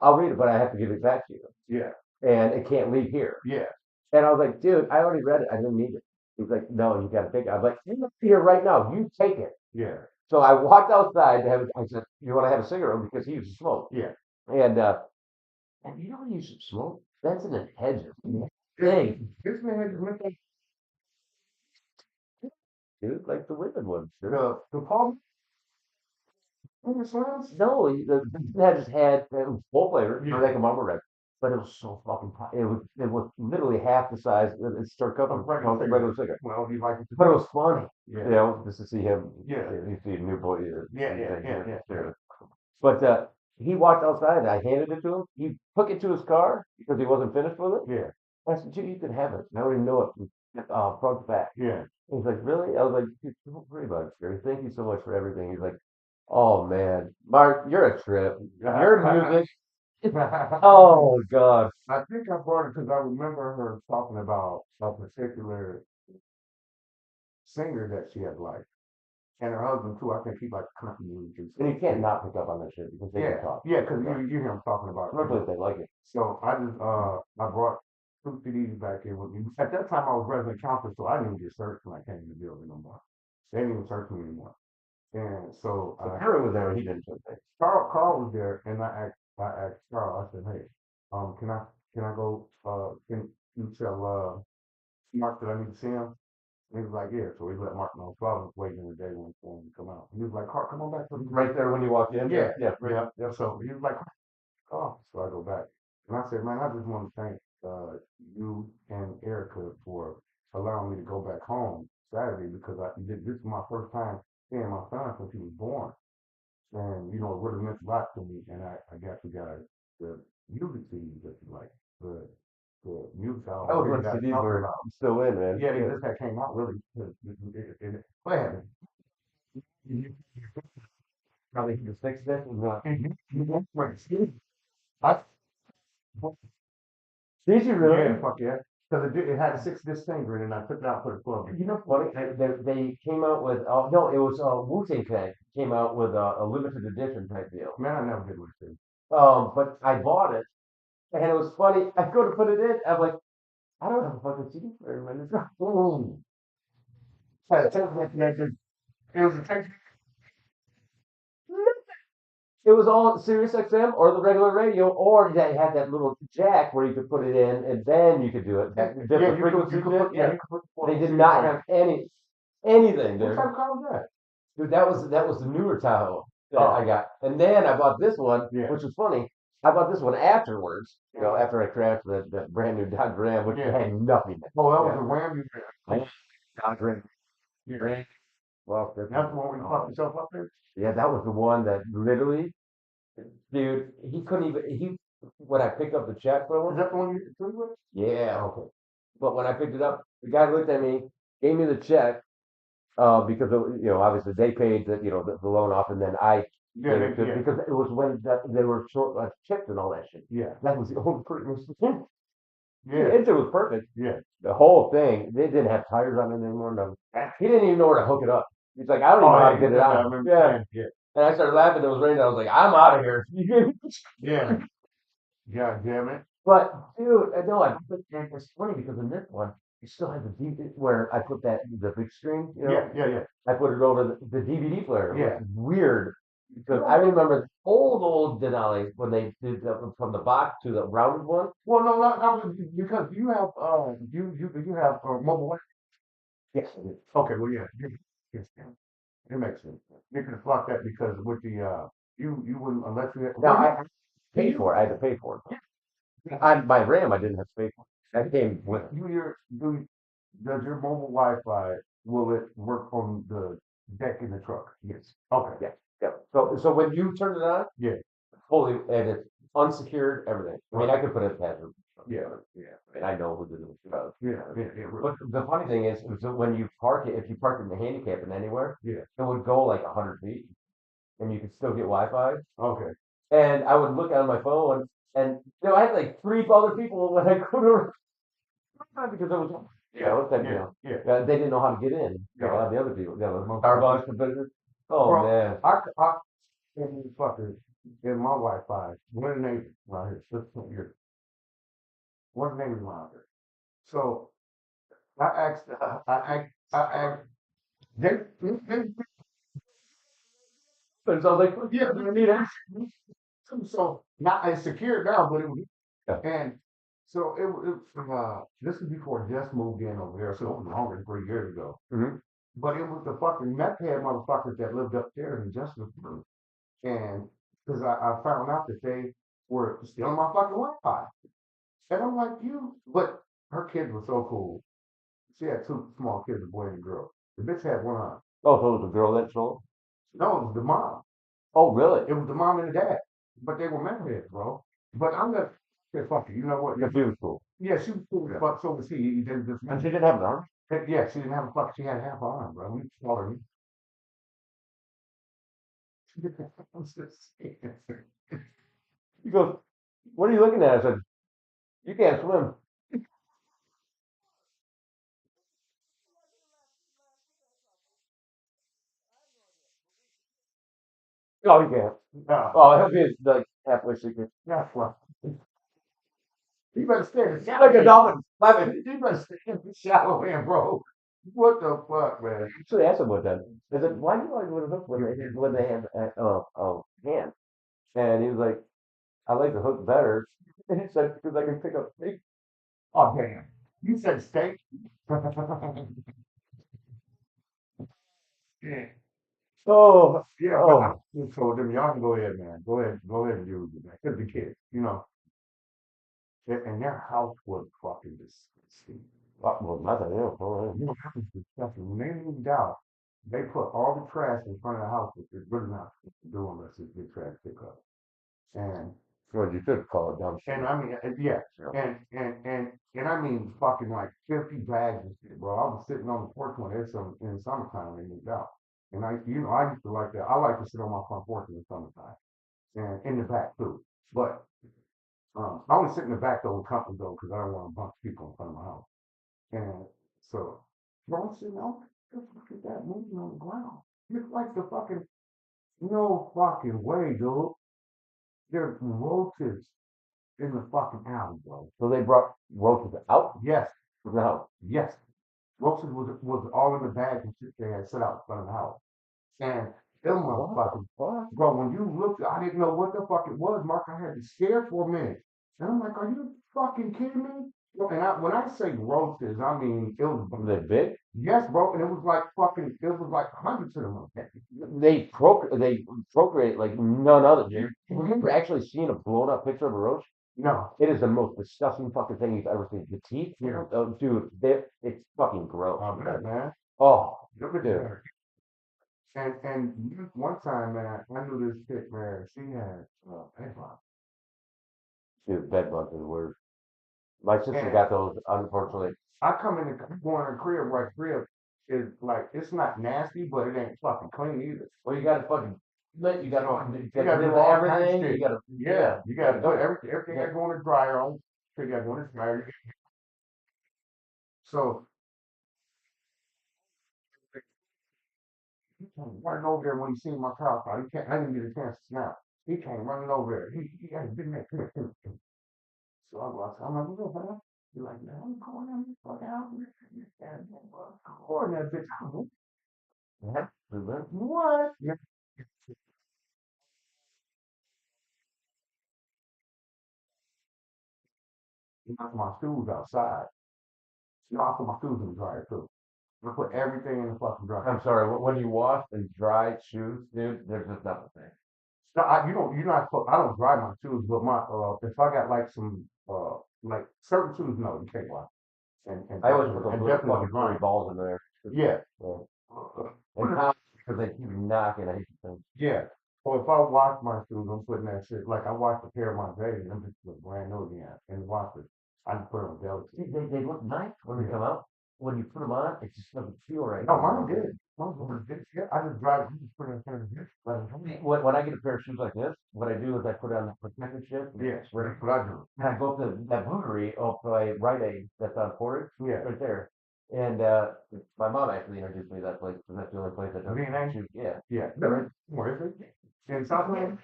"I'll read it, but I have to give it back to you, Yeah, and it can't leave here." yeah, And I was like, "Dude, I already read it. I didn't need it." He's like, "No, you got to take it." I was like, "You're here right now. You take it." yeah, So I walked outside to have. I said, "You want to have a cigarette?" Because he used to smoke. yeah. And you know when you should smoke? Benson and Hedges. Thing, This man just went dude, like the women ones. Dude. the Palm Slams. No, the Benson and Hedges had it was full flavor, Yeah. like a Marlboro Red, but it was so fucking. It was literally half the size. It's start cup of regular cigarette. Well, you like it. But it was funny, Yeah, just to see him. Yeah. You see a new boy. Yeah. But he walked outside and I handed it to him. He took it to his car because he wasn't finished with it. Yeah, I said, "Dude, you can have it." I already know it from front to back. yeah. He's like, "Really?" I was like, "Dude, don't worry about it, Jerry. Thank you so much for everything." He's like, "Oh man, Mark, you're a trip. Your music." Oh God. I think I brought it because I remember her talking about a particular singer that she had liked. And her husband too, I think he liked country music. And you can't not pick up on that shit because they can talk. Yeah, because you hear him talking about Especially if they like it. So I brought two CDs back here with me. At that time I was resident counselor, so I didn't even get searched when I came in the building no more. They didn't even search me anymore. And so So Harry was there and he didn't say anything. Carl was there and I asked Carl, I said, "Hey, can I go can you tell Mark that I need to see him?" And he was like, "Yeah." So he let Mark know. So I was waiting in the day when for him to come out. And he was like, "Carl, come on back to the Right there when you walked in. Yeah, Yeah. yeah. So he was like, "Oh," so I go back. And I said, "Man, I just want to thank you and Erica for allowing me to go back home Saturday because this is my first time seeing my son since he was born. And, it would have meant a lot to me. And I got you guys the music CDs that you like. The music album. That was you when guys CDs talking were about. still in, man. Yeah, they just had came out really. Go ahead. Probably the sixth disc was not. I, Did you really? yeah, fuck yeah. Because it had a 6-disc finger in it, and I took it out for the club. You know, funny. They came out with. No, it was Wu-Tang Clan came out with a limited edition type deal. Man, I never did one thing. But I bought it, and it was funny. I go to put it in. I'm like, I don't have a fucking CD player, man. It's not. It was a tape. It was all Sirius XM or the regular radio, or they had that little jack where you could put it in, and then you could do it. Different frequencies. They did not have anything What there. type of car was that? Dude, that was the newer Tahoe that Oh. I got, and then I bought this one, Yeah. which was funny. I bought this one afterwards, after I crashed that brand new Dodge Ram, which Yeah. had nothing. Oh, that was Yeah. a Ram you had. Dodge Ram. Yeah. Well, That's the one where you fucked yourself up there? yeah, that was the one that literally, dude, he couldn't even. When I picked up the check from Is him, that the one you threw with? yeah, okay. But when I picked it up, the guy looked at me, gave me the check, because obviously they paid the loan off, and then I Yeah, gave it to because it was when they were short chipped and all that shit. yeah, That was the only pretty. The yeah, engine was perfect. yeah. The whole thing, they didn't have tires on it anymore. No, he didn't even know where to hook it up. He's like, I don't even know how to get it I out. remember Yeah. saying, yeah, And I started laughing. It was raining. I was like, I'm out of here. yeah. God damn it. But dude, no, I put and it's funny because in this one, it still has the DVD where I put that the big screen, you know, Yeah. I put it over the DVD player, Yeah. which is weird because I remember old Denali when they did from the box to the rounded one. Well, no, no, because you have you have mobile. Yes, I did. Okay, well, yeah, yes, it makes sense. You can fuck that because with the you wouldn't unless you had. Now Well, I paid for it. I had to pay for it. I my RAM I didn't have to pay for. That came with it. does your mobile Wi-Fi will it work on the deck in the truck? Yes. Okay. Yeah. Yeah. So when you turn it on, Yeah. fully and it's unsecured, everything. I mean, I could put it in password. Yeah. And I know who did it. Yeah. But the funny thing is that when you park it, if you park in the handicap and anywhere, Yeah. it would go like 100 feet, and you could still get Wi-Fi. Okay. And I would look on my phone, and I had like 3 other people when I go to because it was that deal. Yeah. They didn't know how to get in. Yeah. All the other people, Most Starbucks, the business. Oh Bro, man. I and these fuckers in my Wi-Fi. One neighbor right here. Listen here. One neighbor around here. So I asked, they, So like, yeah, but I mean, so not it's secure now, but it was, Yeah. and so this is before Jess moved in over there, so it was longer than 3 years ago. Mhm. But it was the fucking meth head motherfuckers that lived up there in Jess was through. And because I found out that they were stealing my fucking Wi-Fi. And I'm like, but her kids were so cool. She had two small kids, a boy and a girl. The bitch had one eye. Oh, so it was a girl that stole? No, it was the mom. Oh, really? It was the mom and the dad. But they were meth heads, bro. But I'm gonna say, fuck it. You know what? Yeah, she was cool. Yeah, she was cool. Yeah. But so was he. He didn't just. And she didn't have an arm. Yeah, she didn't have a fuck. She had half an arm, bro. We smaller than me. I'm just saying. He goes, "What are you looking at?" I said, "You can't swim." Oh, you can't. Nah, Oh, he'll be like halfway secret. that's what. You better stay in the Like a shallow. dolphin. Laughing. You better stay in the shallow end, bro. What the fuck, man? Actually, asked him what that. I said, "Why do you always want to hook when they have hand?" And he was like, "I like the hook better." And he said, "Because I can pick up fish." Oh, damn. You said steak? Yeah. Oh, Yeah, but I oh. just told them, y'all can go ahead, man. Go ahead and use it, man. Cause the kids, and their house was fucking disgusting. Well, nothing. Yeah, oh, You know, it was disgusting. When they moved out, they put all the trash in front of the house, which is really not supposed to do unless it's big trash pickup. And well, you could call it dumb shit. and I mean, yeah, Yeah. and I mean, fucking like 50 bags and shit, bro. I was sitting on the porch when it's in the summertime when they moved out, and I used to like that. I like to sit on my front porch in the summertime and in the back too. But I only sit in the back though with company though, because I don't want a bunch of people in front of my house. And so, bro, I'm sitting out, just look at that moving on the ground. It's like the fucking, no fucking way, dude. There's roaches in the fucking alley, bro. So they brought roaches out Yes, of the house. yes. Roaches was all in the bag and shit they had set out in front of the house. And them motherfuckers, What? bro, when you looked, I didn't know what the fuck it was, Mark. I had to stare for a minute. And I'm like, are you fucking kidding me? And when I say roaches, I mean, it was, Were they big? yes, bro, and it was like fucking, it was like hundreds of them. They procreate like none other, dude. Have you ever actually seen a blown up picture of a roach? No, It is the most disgusting fucking thing you've ever seen. The teeth, Yeah. oh, dude, it's fucking gross. man. Oh, Look at dude. that. And one time, man, I knew this chick, man. She had bed bugs. Dude, bed bugs are the worst. My sister And got those, unfortunately. I come in the go in the crib, right? Crib is like it's not nasty, but it ain't fucking clean either. Well, you gotta fucking, you gotta, You gotta rid do of all kinds of everything. shit. You gotta, Yeah, you gotta go. put everything Yeah. that go in the dryer on. You gotta go in the dryer. So he came running over there when he seen my car. I didn't get a chance to snap. He came running over there. He had been there. So I go outside. I'm like, "What up, man?" He's like, "Man, I'm going in the fuck out." And pouring that bitch out. Yeah. What? Yeah. Knock my shoes outside. No, I put my shoes in the dryer too. I put everything in the fucking dryer. I'm sorry, when you wash and dry shoes, dude, they're just not the same. No, you're not supposed, I don't dry my shoes, but if I got like some, like certain shoes, no, you can't wash. I always put those And little definitely fucking dry. furry balls in there. Yeah. So, Uh, and how, because they keep knocking, I hate the thing. Yeah. Or if I wash my shoes, I'm putting that shit, like I washed a pair of my J's, I'm just look brand new again, and wash it. I just put them on See, they look nice when they Yeah. come out. When you put them on, it just doesn't feel right. No, mine did. Mine did. Yeah, I just drive, I just put it in front of the let it hang. When I get a pair of shoes like this, what I do is I put on the protective shit. Yes, that's what I do. And I go up to that bootery up by Rite Aid that's on Portage, Yeah. right there. And my mom actually introduced me to that place because that's the only place that does V&A? shoes. Yeah. Yeah. Where is it? In Southland?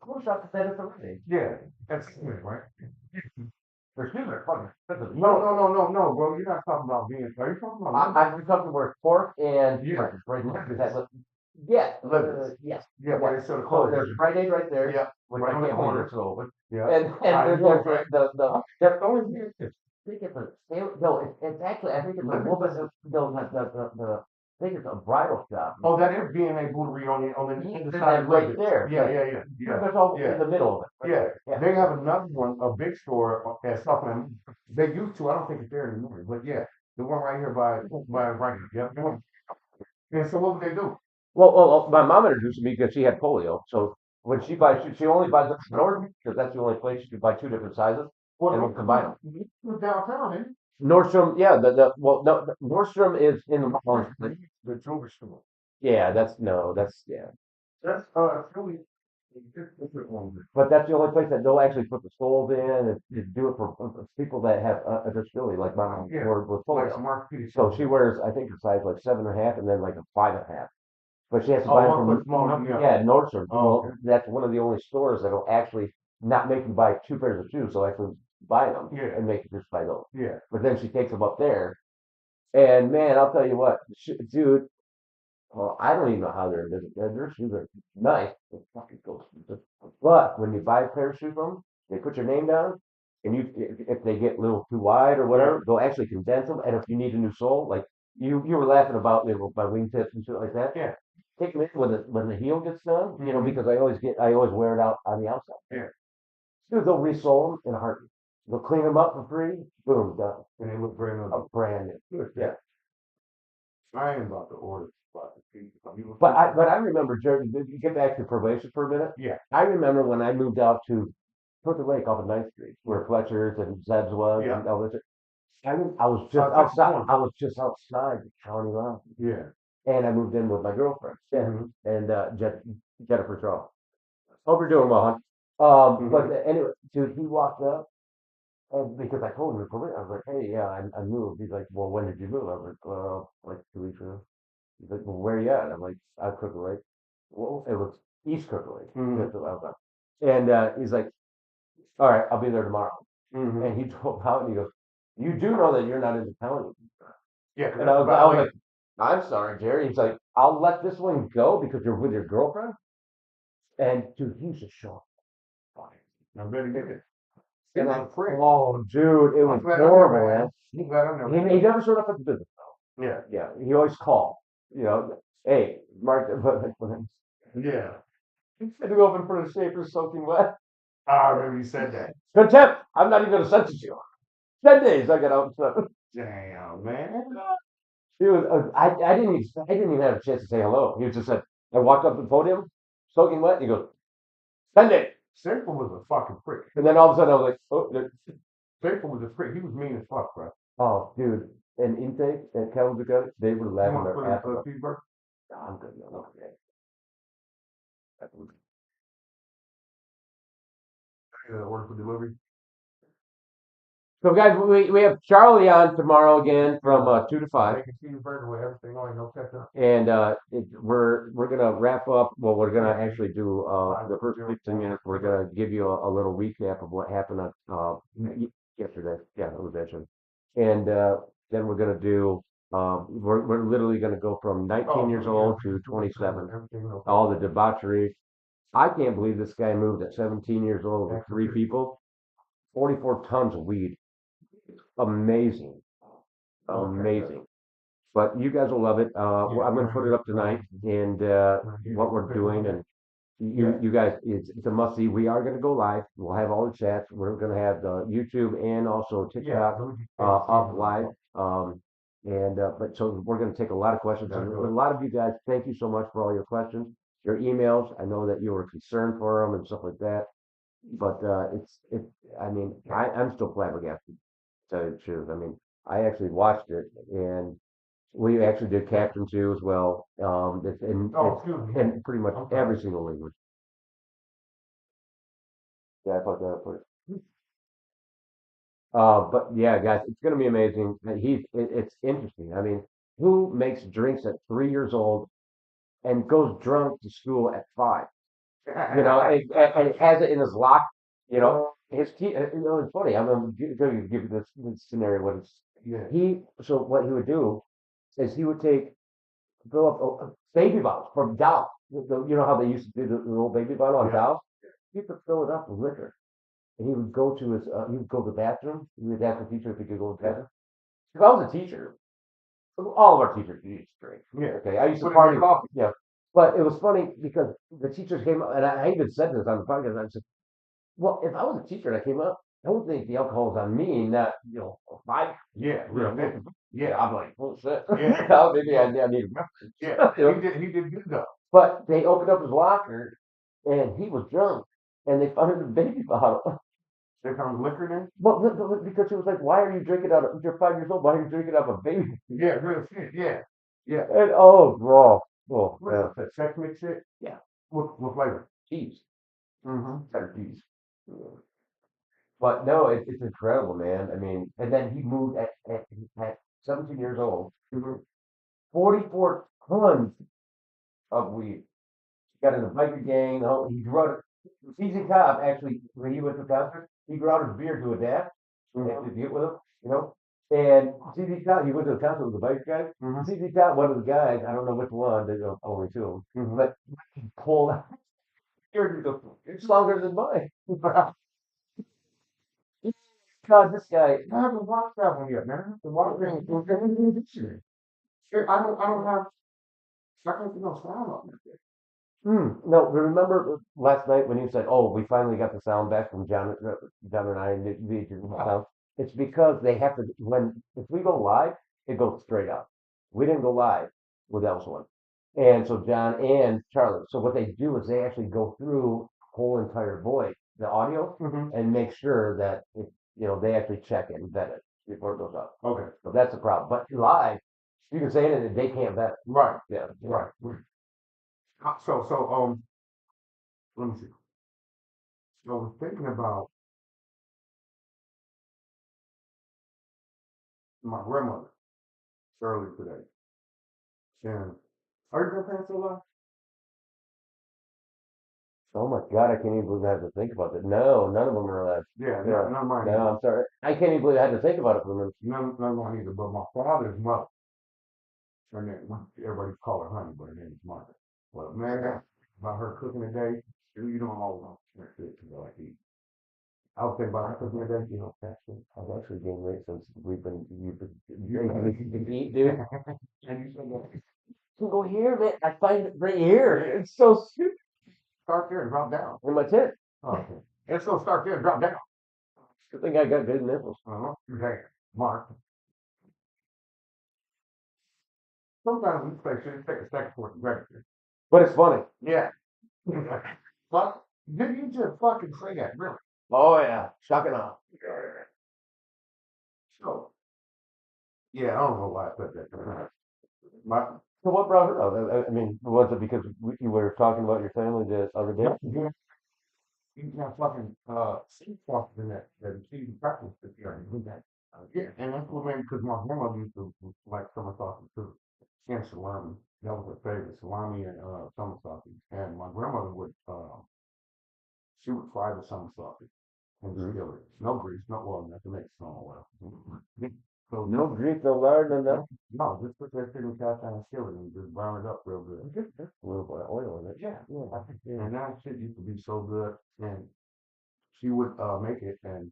Cool shop that it's a Rite Aid. Yeah, that's it, right? Their shoes are fucking expensive. No, bro. You're not talking about being. Are you talking about? I'm talking where pork and Yeah. right next to that. Yeah. Livers. Yes. Yeah, but it's sort of So close. there's Rite Aid right there. Yeah, Which right I on the can't believe corner. it's open. Yeah. And I there's know, the only thing is, I think it's a no, it's actually I think it's a woman. No, not I think it's a bridal shop. Oh, that is B&A Bootery on the other And side that's of right Livers. there. Yeah. That's all Yeah. in the middle of it. Yeah, Yeah. they have another one, a big store at Southland. They used to, I don't think it's there anymore, but yeah, the one right here by right here. Yep. And so what would they do? Well, my mom introduced me because she had polio. So when she buys, she only buys it from Nordstrom because that's the only place she could buy two different sizes. And we'll combine them. You downtown, eh? Nordstrom, yeah, no, Nordstrom is in the mall. The jewelry store. Yeah, that's yeah. That's really different one. But that's the only place that they'll actually put the soles in and do it for people that have a disability, like my mom, Yeah. or with Like polio. Mark Peterson. So she wears, I think, a size like 7.5, and then like a 5.5. But she has to Oh, buy one it foot smaller than the other. yeah, Nordstrom. Oh, Well, okay. that's one of the only stores that'll actually not make you buy two pairs of shoes. So actually buy them Yeah. and make you just buy those. Yeah. But then she takes them up there, and man, I'll tell you what, dude. Well, I don't even know how they're in business. Their shoes are nice. They're fucking cool. But when you buy a pair of shoes from them, they put your name down, and if they get a little too wide or whatever, they'll actually condense them. And if you need a new sole, like you were laughing about my wingtips and shit like that. Yeah. Take them in when the heel gets done, Mhm. because I always wear it out on the outside. Yeah. Dude, they'll resole them in a heartbeat. They'll clean them up for free. Boom, done. And they look brand new. A brand new. Yeah. I ain't about to order. But I remember, Jerry, you get back to probation for a minute. Yeah. I remember when I moved out to Crooked Lake off of 9th Street, where Fletcher's and Zeb's was, Yeah. and all this. I was just That's the outside. point. I was just outside the county line, Yeah. and I moved in with my girlfriend, Mhm. and Jennifer Shaw. Hope you're doing well, hon. But anyway, dude, he walked up, and because I told him, I was like, "Hey, yeah, I moved." He's like, "Well, when did you move?" I was like, "Well, like 2 weeks ago." He's like, "Well, where you at?" I'm like, "I'm Crooked Lake." Well, it was East Crooked Lake. Mhm. That's what I was at. And he's like, "All right, I'll be there tomorrow." Mhm. And he drove out and he goes, "You do know that you're not in the county?" Yeah. 'Cause And I that's was about like, "I'm sorry, Jerry." He's like, "I'll let this one go because you're with your girlfriend." And dude, he's just shocked. I bet he did. And I'm free. oh, dude, it was I'm glad I horrible, never man. had- I'm glad I never. He never showed up at the business. Yeah. Yeah, he always called. Hey, Mark, Yeah. he said to go up in front of Schaefer soaking wet. I remember you said that. Contempt. I'm not even going to sentence you. 10 days I got out and stuff. Damn, man. He was, I didn't even have a chance to say hello. He was just said, I walked up to the podium, soaking wet, and he goes, 10 days. Simple was a fucking prick. And then all of a sudden I was like, oh, Simple was a prick. He was mean as fuck, bro. oh, dude. And intake and Kalamazoo, they were You laughing want to their put ass in a off. cheeseburger? No, I'm good. No, okay. Order for delivery. So guys, we have Charlie on tomorrow again from 2 to 5. They can see you burger with everything on, no catch up. And we're gonna wrap up. Well, we're gonna actually do the first 15 minutes. We're gonna give you a little recap of what happened on yesterday. Yeah, it was mentioned. And then we're gonna do. We're literally gonna go from 19 years old to 27. All the debauchery. I can't believe this guy moved at 17 years old with 3 people, 44 tons of weed. Amazing, amazing. But you guys will love it. I'm going to put it up tonight and what we're doing. And you guys, it's a must see. We are going to go live. We'll have all the chats. We're going to have the YouTube and also TikTok up live. But so we're going to take a lot of questions. And a lot of you guys, thank you so much for all your questions, your emails. I know that you were concerned for them and stuff like that. But I mean, I'm still flabbergasted, to tell you the truth. I mean, I actually watched it and we actually did caption too as well. In pretty much every single language. Yeah, I thought that was. But yeah, guys, it's gonna be amazing. It's interesting. I mean, who makes drinks at 3 years old and goes drunk to school at 5? You know, and has it in his lock. You know, it's funny. I'm going to give you this scenario. What it's so what he would do is he would fill up baby bottles from Dow. You know how they used to do the little baby bottle on Dow? He used to fill it up with liquor. And he would go to he would go to the bathroom. He would ask the teacher if he could go to the bathroom. If I was a teacher, all of our teachers used to drink. Yeah. Okay. I used to Put it in party. coffee. Yeah. But it was funny because the teachers came up, and I even said this on the podcast. I said, well, if I was a teacher and I came up, I would think the alcohol was on me, not, my. Yeah, Yeah. yeah, I'm like, oh shit. Yeah. Maybe I need. yeah. You know? He did good though. But they opened up his locker, and he was drunk, and they found a baby bottle. There comes liquor then? Well, because he was like, "Why are you drinking out of? You're 5 years old. Why are you drinking out of a baby?" Yeah, real shit. Yeah, yeah. And oh, raw. Oh, What yeah. is that? Sex mix shit? Yeah. What flavor? Cheese. Mm-hmm. Cheddar cheese. But no, it's incredible, man. I mean, and then he moved at 17 years old. 44 tons of weed. Got in a biker gang. He grew out. CZ Cobb actually, when he went to concert, he grew out his beard to adapt and to get with him, you know. And CZ Cobb, he went to a concert with the biker guy. CZ Cobb, one of the guys, I don't know which one, there's only 2 of them, but he pulled out. It's longer than mine. God, this guy. I haven't watched that one yet, man. The water thing is this year. I don't have. I can't no sound on it. No, remember last night when you said, "Oh, we finally got the sound back from John and I, and the sound." It's because they have to if we go live, it goes straight up. We didn't go live with Ellsworth, and so John and Charlie. So what they do is they actually go through the whole entire voice, the audio, and make sure that they actually check it and vet it before it goes up. Okay. So that's the problem. But live, you can say it and they can't vet it. Right. Yeah. Right. So let me see. So I was thinking about my grandmother earlier today. And are your grandparents still alive? Oh my God, I can't even believe I had to think about that. No, none of them are alive. Yeah, Yeah. none of mine. No, I'm sorry. I can't even believe I had to think about it for a minute. None of mine either. But my father's mother, her name, everybody call her Honey, but her name is Martha. Well, man, about her cooking today, you know I'm all about shit to go like eat. I was thinking about her cooking today. I've actually gained weight since you've been eat, dude. And you said that. You go here, man. I find it right here. It's so stupid. Start there and drop down. In my tent. Okay. It's gonna start there and drop down. Good thing I got good nipples. Okay. Mark. Sometimes we play should take a second for it to register. But it's funny. Yeah. But did you just fucking say that, really? Oh yeah, shocking off. So yeah, I don't know why I said that. My So what brought her up? I mean, was it because you were talking about your family the other day? eating that fucking sea sauce in that cheesy breakfast that you're eating. Yeah, and that's what made because my grandmother used to like summer sausage too, and salami. That was her favorite, salami and summer sausage. And my grandmother would she would fry the summer sausage and Mhm. skillet. No grease, no oil, nothing makes it small oil. So No grease, no lard, no nothing. no, just put that shit in the cast iron skillet and just brown it up real good. Just a little bit of oil in it. Yeah, Yeah. and that shit used to be so good. And she would make it and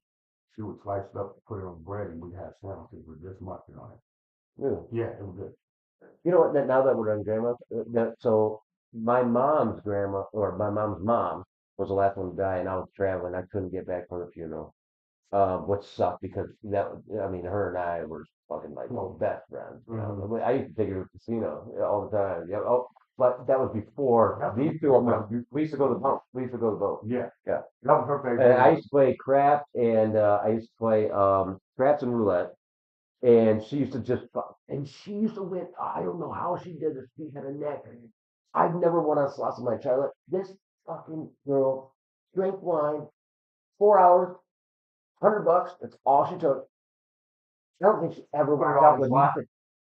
she would slice it up, put it on bread, and we'd have sandwiches with just mustard on it. Really. Yeah, it was good. You know what? Now that we're on grandma, so my mom's grandma or my mom's mom was the last one to die, and I was traveling. I couldn't get back from the funeral, which sucked because I mean, her and I were fucking like best friends. You know? Mhm. I used to take her to the casino all the time. Yeah. Oh, but that was before these two. We used to go to the boat. We used to go to the boat. Yeah, Yeah. that was her favorite. And I used to play craps and I used to play craps and roulette. And she used to and she used to win. I don't know how she did this. She had a neck. I've never won on slots in my entire life. This fucking girl drank wine, 4 hours, $100. That's all she took. I don't think she ever Put it walked all out in with slot. nothing.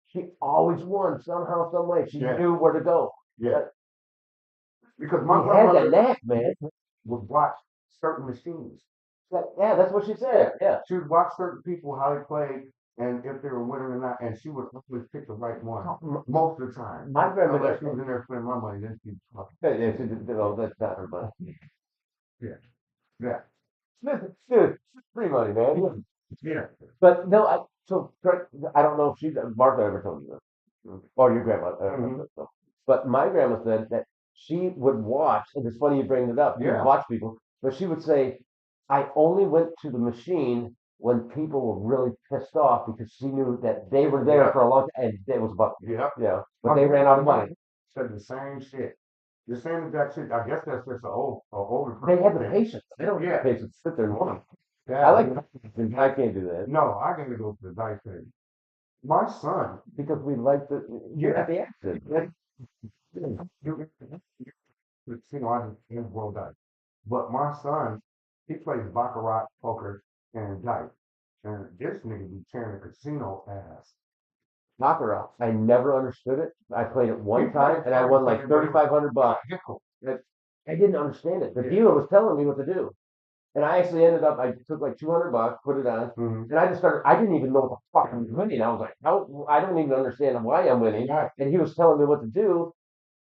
She always won somehow, some way. She Yeah. knew where to go. Yeah, because She my had that grandmother knack, man. would watch certain machines. Yeah, that's what she said. Yeah. She would watch certain people how they played and if they were winning or not, and she would always pick the right one most of the time. My grandmother. Unless she was in there spending my money, then she'd fucking Yeah, no, that's not her money. yeah, Dude, free money, man. yeah. But no, I don't know if Martha ever told you this, or your grandma. But my grandma said that she would watch, and it's funny you bring it up. She would Yeah. watch people, but she would say, "I only went to the machine when people were really pissed off because she knew that they were there Yeah. for a long time, and it was about Yeah. but they ran out of money. Said the same shit. The same exact shit. I guess that's just an older They person have the thing. patience. They don't have Yeah. the patience to sit there and watch. Yeah, I like, I can't do that no, I gotta go to the dice thing. My son, because we like the Yeah. the accent. you know, I just roll dice. But my son, he plays baccarat, poker, and dice. And this nigga be tearing the casino ass. Baccarat. I never understood it. I played it one We time played and I won like everybody- $3,500. Nickel. I didn't understand it. The Yeah. dealer was telling me what to do. And I actually ended up, I took like $200, put it on, Mhm. and I just started, I didn't even know what the fuck I was winning. I was like, how, I don't even understand why I'm winning. Right. And he was telling me what to do.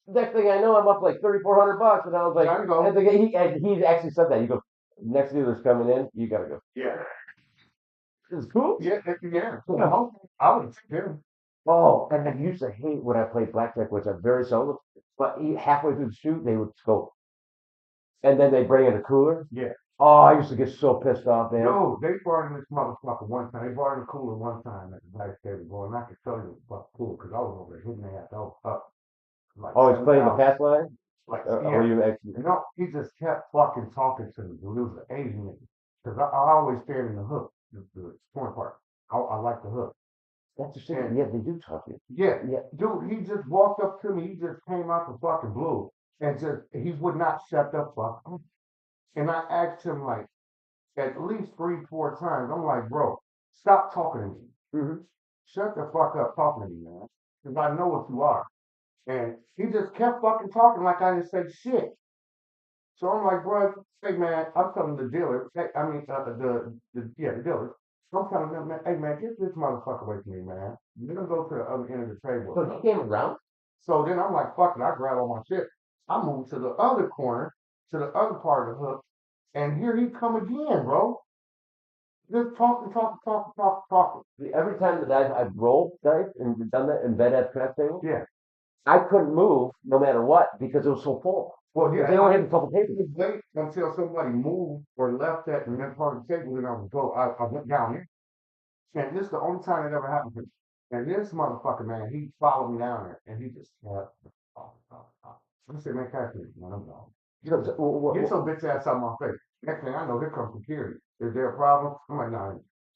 Next thing I know, I'm up like $3,400, and I was like, Gotta go. and he actually said that. He goes, next dealer's coming in, you gotta go. Yeah. It's cool. Yeah. I would take him. Oh, and I used to hate when I played blackjack, which I very seldom. But halfway through the shoot, they would scope, and then they bring in a cooler. Yeah. Oh, I used to get so pissed off, man. No, they brought in this motherfucker one time. They brought in a cooler one time at the dice table going, I could tell you it was fucking cool because I was over there hitting their ass. I was up. Like Oh, he's playing the 7,000. pass line. Like, Or yeah. you actually? No, he just kept fucking talking to me. He was an Asian nigga. Because I always stand in the hook, the point part. I like the hook. That's the shit. And- Yeah, they do talk to you. Yeah, Yeah. dude, he just walked up to me. He just came out the fucking blue and just, he would not shut the fuck up. And I asked him like at least 3, 4 times. I'm like, bro, stop talking to me. Mm-hmm. Shut the fuck up talking to me, man. Because I know what you are. And he just kept fucking talking like I didn't say shit. So I'm like, bro, hey man, I'm telling the dealer, hey, I mean, the dealer. I'm telling them, man, hey man, get this motherfucker away from me, man. You're gonna go to the other end of the table. So he came around. So then I'm like, fuck it, I grab all my shit. I move to the other corner, to the other part of the hook, and here he come again, bro. Just talking. Every time that I've rolled dice and done that and bet at crap table, Yeah. I couldn't move no matter what because it was so full. Well, yeah. They only had a couple I tables. was wait until somebody moved or left that in that part of the table, and I would go. I went down there, and this is the only time it ever happened to me. And this motherfucker, man, he followed me down there, and he just I said, man, catch me, man, I'm gone. Get your bitch ass out of my face. Next thing I know, here comes security. Is there a problem? I'm like, nah.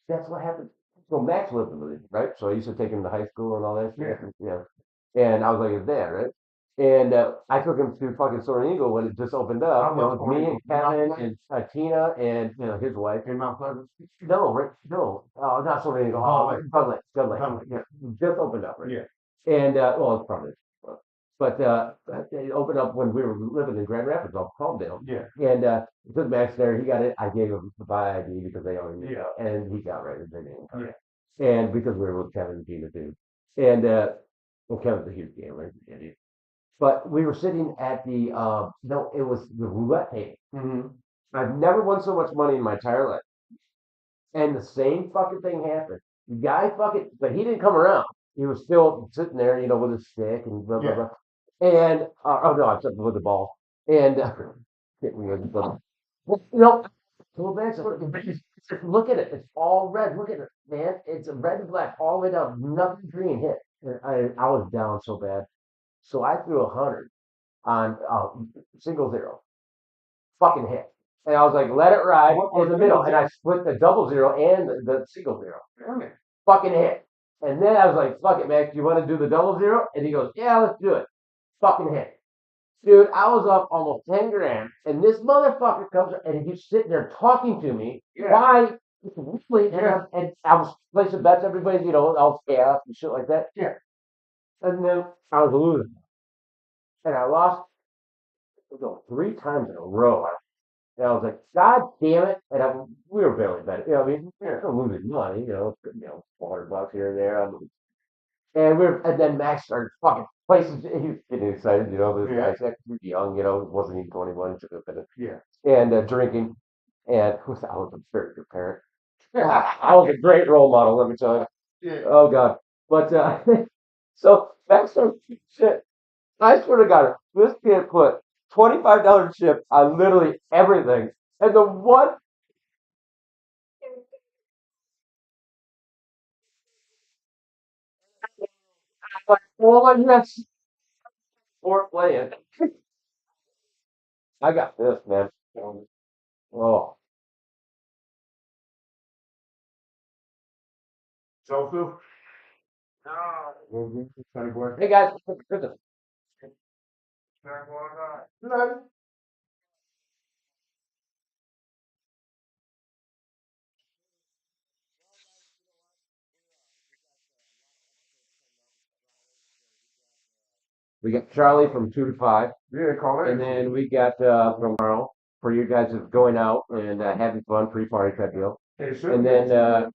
That's what happened. So Max lived with me, right? So I used to take him to high school and all that shit. Yeah. Yeah. And I was like his dad, right? And I took him to fucking Soaring Eagle when it just opened up. I You know, love it was me and Soaring Eagle. Kevin and Tina and his wife. In Mount Pleasant. No, Rick, no, not Soaring Eagle. Oh, Gun Lake. Gun Lake. Yeah, just opened up, right? Yeah. And well, it's probably, but it opened up when we were living in Grand Rapids off Palmdale. Yeah. And took Max there. He got it. I gave him the buy ID because they already knew. Yeah. And he got right in the name card. Yeah. And because we were with Kevin and Tina too. And well, Kevin's a huge gamer, idiot. But we were sitting at the no, it was the roulette table. Mm-hmm. I've never won so much money in my entire life. And the same fucking thing happened. The guy fucking, but he didn't come around. He was still sitting there, you know, with his stick and blah blah Yeah. blah. And oh no, I'm sitting with the ball. And hit me with the ball. No, go back. Look at it. It's all red. Look at it, man. It's red and black all the way down. Nothing green hit. And I was down so bad. So I threw 100 on 0 fucking hit. And I was like, let it ride What in the was middle. 0? And I split the 0 and the 0. Damn it. Fucking hit. And then I was like, fuck it, Max, you want to do the 0? And he goes, yeah, let's do it. Fucking hit. Dude, I was up almost 10 grand. And this motherfucker comes and he's sitting there talking to me. Yeah. Why? And, Yeah. and I was placing bets, everybody, you know, all chaos and shit like that. Yeah. And then I was losing. And I lost 3 times in a row. And I was like, God damn it. And we were barely betting. You know, I mean, we're losing money, $400 here and there. And then Max started fucking places. He was getting excited, you know, this Yeah. guy's actually young, you know, wasn't even 21, should have been. Yeah. And drinking. And I was a very good parent. I was a great role model, let me tell you. Yeah. Oh, God. But, so Max started shit. I swear to God, this kid put $25 chip on literally everything. And the one like, oh my yes, for playing. I got this, man. Oh, Joseph. Sonny boy. hey guys, listen. No. We got Charlie from 2 to 5, Yeah, call it. and then we got from tomorrow for you guys that's going out and having fun, pre-party type deal. It should And be. then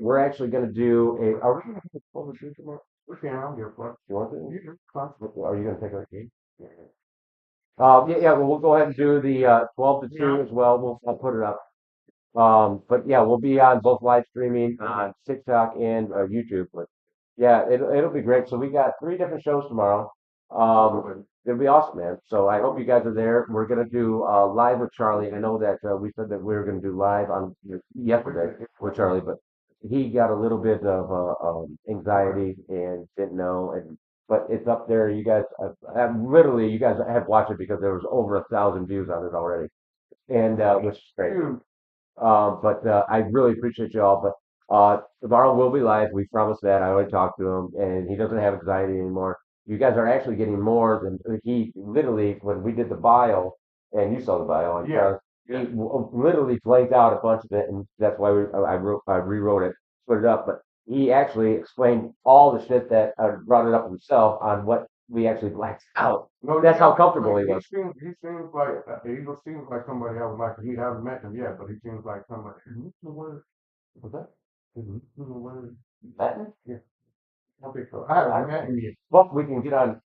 we're actually gonna do a. Are we gonna have a photo shoot tomorrow? We can, I don't give a fuck. You want to? You can. Fine. Are you gonna take our key? Yeah. Well, we'll go ahead and do the 12 to 2 as well. I'll put it up. But yeah, we'll be on both live streaming on TikTok and YouTube. But yeah, it'll be great. So we got 3 different shows tomorrow. It'll be awesome, man. So I hope you guys are there. We're gonna do live with Charlie. I know that we said that we were gonna do live on yesterday with Charlie, but he got a little bit of anxiety and didn't know. But it's up there. You guys, literally, you guys have watched it because there was over 1,000 views on it already, and which is great. Dude, But I really appreciate y'all. But tomorrow will be live. We promised that. I already talked to him, and he doesn't have anxiety anymore. You guys are actually getting more than he literally when we did the bio, and you saw the bio on Yeah. he literally blanked out a bunch of it, and that's why I rewrote it, put it up. But he actually explained all the shit that brought it up himself on what we actually blacked out. no, That's how yeah, comfortable like, he was. He seems like he seems like somebody I would like. He hasn't met him yet, but he seems like somebody. What's the word? What's that? What's the word? Latin? I think so. I haven't met him yet. Well, we can get on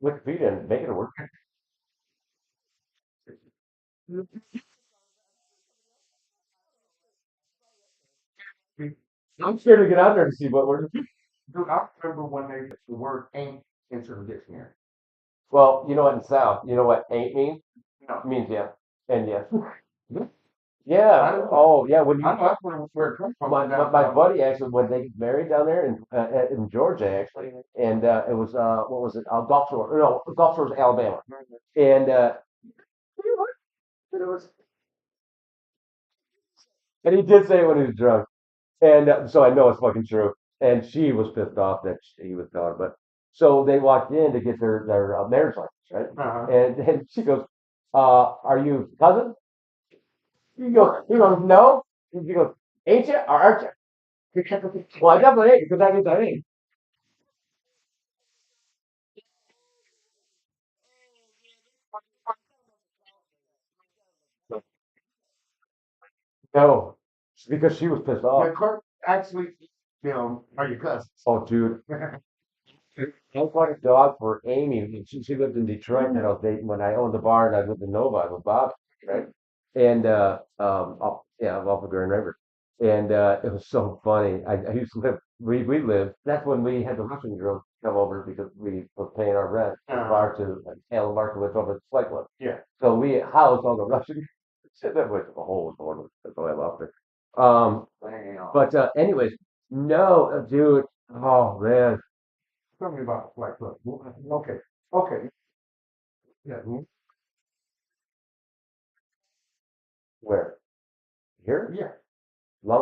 Wikipedia and make it work. I'm scared to get out there to see what we're. Dude, I remember when they put the word "ain't" into the dictionary. Well, you know what in South, you know what ain't means? No. It means yeah. And yes. Yeah. Yeah. I don't know. Oh, yeah. When you I know that's where it comes from. my buddy actually when they get married down there in Georgia actually, and it was what was it? Gulf Shore. No, Gulf Shore's Alabama. And it was, and he did say it when he was drunk, and so I know it's fucking true. And she was pissed off that he was gone, but So they walked in to get their marriage license, right? Uh-huh. And she goes, "Are you cousin?" He goes, "No." He goes, "Ain't you or aren't you?" Well, I definitely ain't because I get that ain't. No, because she was pissed off. The clerk actually, are your cousins. Oh, dude, I bought a dog for Amy. She lived in Detroit, and I was dating when I owned the bar, and I lived in Novi with Bob, right? And yeah, off of Grand River, and it was so funny. I used to live. We lived. That's when we had the Russian girls come over because we were paying our rent at the bar to Alan Markowitz over at the Flight Club. Yeah. So we housed all the Russian. That was a whole one. That's why I loved it. Damn. But anyways, no, dude. Oh man, Tell me about the Flight Club. Okay. Okay. Yeah. where? Here? Yeah.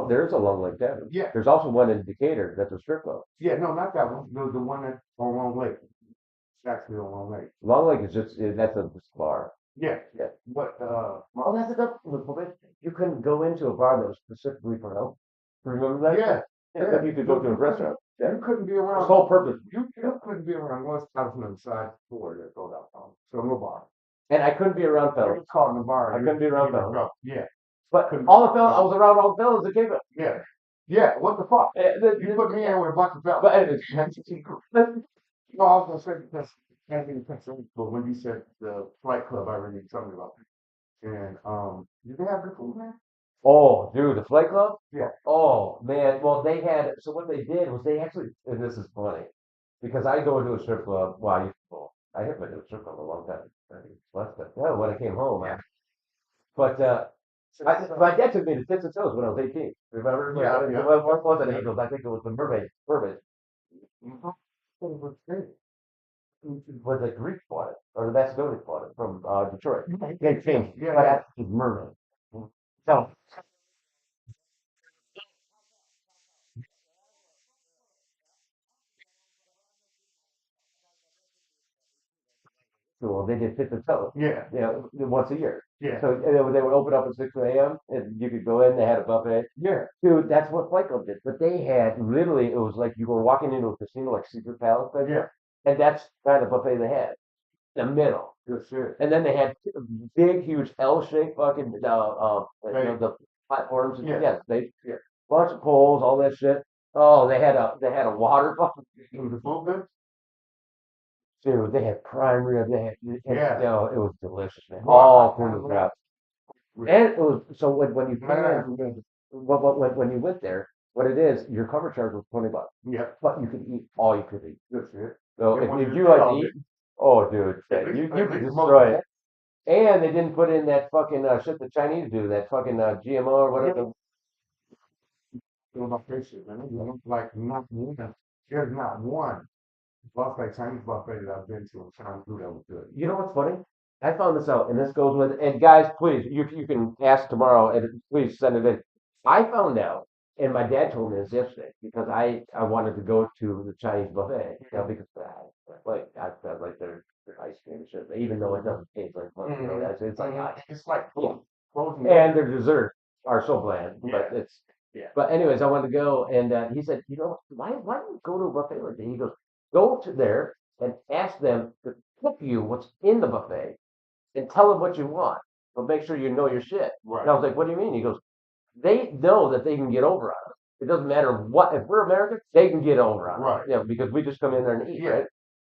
There's a Long Lake Tavern. Yeah. There's also one in Decatur that's a strip club. Yeah. No, not that one. The one that's on Long Lake. It's actually on Long Lake. Long Lake is that's a bar. Yeah. Yeah. But Oh, that's a good. You couldn't go into a bar that was specifically for help. Remember that? yeah. Yeah, but you could go to a restaurant. Yeah. You couldn't be The around. sole purpose. You couldn't be around unless I was on the side floor that goes out. So no bar. And I couldn't be around I fellas. was caught in the bar. I couldn't be around you fellas. go. Yeah. But Couldn't- all the fellas, I was around all the fellas that came up. Yeah. Yeah. What the fuck? You put me in with a bunch of fellas. But anyways, No, I was gonna say because Anthony Penson, but when you said the Flight Club, I remember you telling me about it. And did they have good food, man? oh, dude, the Flight Club? Yeah. Oh, man. Well, they had, so what they did was they actually, and this is funny, because I go to a strip club, well, I haven't been to a strip club in a long time. I think it's less than, no, when I came home. But my dad took me to Tits and Toes when I was 18. Remember? Yeah, yeah. What was it? He goes, I think it was the Mermaid. Mhm. It was great. Was the Greeks bought it, or the Macedonians bought it from Detroit. Mhm. They changed. Yeah, But yeah. that's his Mermaid. So, well, they did Tits and Toes. Yeah. Once a year. Yeah. So they would open up at 6 a.m. and you could go in. They had a buffet. Yeah. Dude, that's what Flight Club did. But they had literally, it was like you were walking into a casino, like Secret Palace, type Yeah. and that's kind of buffet they had. The middle, Good shit. and then they had big, huge L-shaped fucking Right. the platforms. And, Yeah. yes, they Yeah. bunch of poles, all that shit. Oh, they had a water buffet. Was the food good? Dude, they had prime rib. They had, Yeah. it was delicious, man. Wow. All food was crap. Really? And it was so when you came in, Man. when you went there, what it is, your cover charge was $20, Yeah. but you could eat all you could eat. Good shit. So Yeah, if well, you like to all eat, oh dude, At least- you at could least destroy most- it. And they didn't put in that fucking shit the Chinese do, that fucking GMO or whatever. Feel about this shit, man. Like not one. There's not one buffet, Chinese buffet that I've been to in China food that was good. You know what's funny? I found this out, and this goes with. And guys, please, you can ask tomorrow, and please send it in. I found out, and my dad told me this yesterday because I wanted to go to the Chinese buffet, because I felt like their ice cream and shit, even though it doesn't taste like much, it's like ice. It's like Yeah. frozen. And their desserts are so bland, but Yeah. it's. Yeah. But anyways, I wanted to go, and he said, why don't you go to a buffet like that? He goes, go to there and ask them to cook you what's in the buffet, and tell them what you want, but make sure you know your shit. Right. And I was like, what do you mean? He goes, they know that they can get over on us. It doesn't matter what, if we're Americans, they can get over on us. Right. Yeah, because we just come in there and eat, Yeah. right?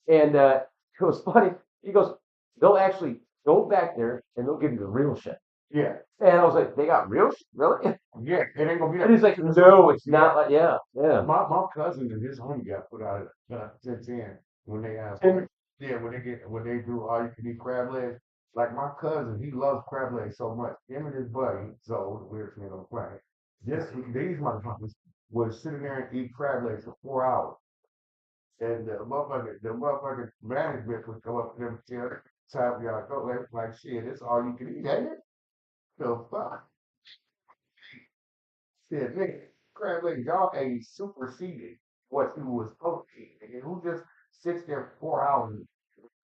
And it was funny. He goes, they'll actually go back there and they'll give you the real shit. Yeah. And I was like, they got real shit? Really? Yeah. It ain't gonna be that. And he's like, no, it's not like, yeah. My cousin and his homie got put out of since then when they asked. And- Yeah, when they do all you can eat crab legs. Like my cousin, he loves crab legs so much. Him and his buddy, Zoe, the weirdest nigga on the planet. These motherfuckers would sit there and eat crab legs for 4 hours. And the motherfucker management would go up to them and tell y'all go like shit, it's all you can eat, ain't it? So fuck. Shit, nigga, crab legs, y'all ate superseded what you was supposed to eat. Nigga. Who just sits there 4 hours.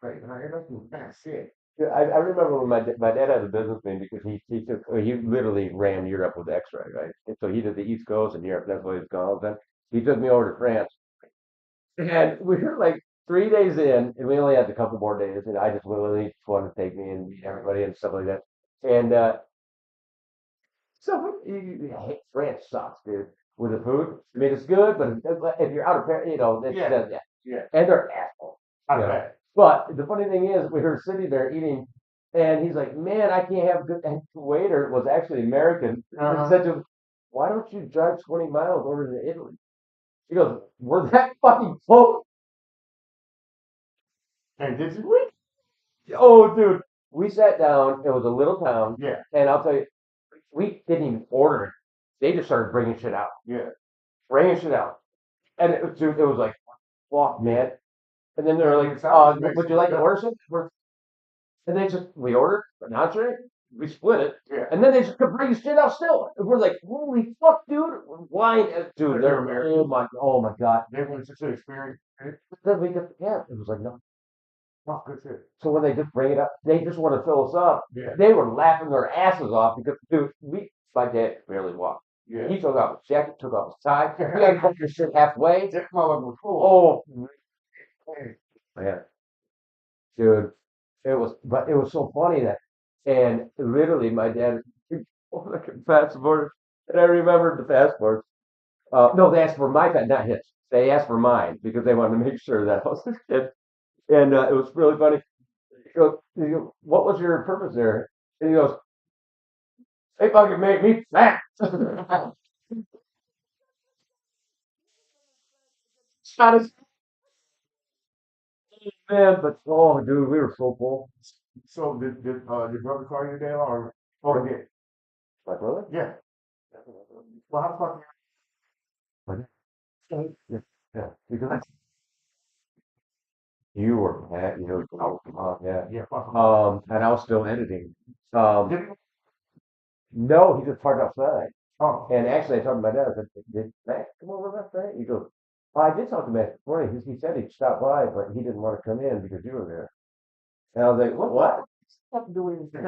Right, and I hear nothing. Man, shit. Yeah, I remember when my dad had a business meeting because he took he literally ran Europe with X-ray, right? And so he did the East Coast and Europe. That's why he's gone. Then he took me over to France, and we were like 3 days in, and we only had a couple more days. And I just literally just wanted to take me and meet everybody and stuff like that. And so France sucks, dude. With the food, I mean it's good, but if you're out of Paris, Yeah. yeah. Yeah. And they're assholes. I Yeah. bet. But the funny thing is, we were sitting there eating, and he's like, "Man, I can't have good." And the waiter was actually American. Uh-huh. And said to him, "Why don't you drive 20 miles over to Italy?" He goes, "We're that fucking close." And did you win? Oh, dude, we sat down. It was a little town, Yeah. and I'll tell you, we didn't even order it. They just started bringing shit out, Yeah. and dude, it was like, "Fuck, man." And then they're like, It sounds like "Would you like to Mexico. order something?" And they just we ordered an entree, we split it, Yeah. and then they just kept bringing shit out still. And we're like, holy fuck, dude, wine, dude, They're they're American. oh my god. They wanted to experience it. Then we got it was like no. Fuck, good shit. So when they just bring it up, they just want to fill us up. Yeah. They were laughing their asses off because dude, my dad barely walked. Yeah. He took off his jacket, took off his tie. We had to put this shit halfway. That motherfucker was cool. Oh man, dude, but it was so funny that, and literally my dad, like a passport, and I remembered the passport. No, they asked for my not his. They asked for mine because they wanted to make sure that I was a kid, and it was really funny. He goes, "What was your purpose there?" And he goes, "They fucking made me fat." Shot his man, but oh, dude, we were so full. So did your brother call you today or did? My brother? Yeah. Well, how the fuck? What? Yeah, yeah, because you were mad, yeah. Yeah, fuck him. And I was still editing. Did he? No, he just parked outside. Oh. And actually, I talked to my dad. I said, "Did Matt come over last night?" He goes, "Oh, I did talk to Matt this morning. He said he'd stop by, but he didn't want to come in because you were there." And I was like, "What?" What to do with anything?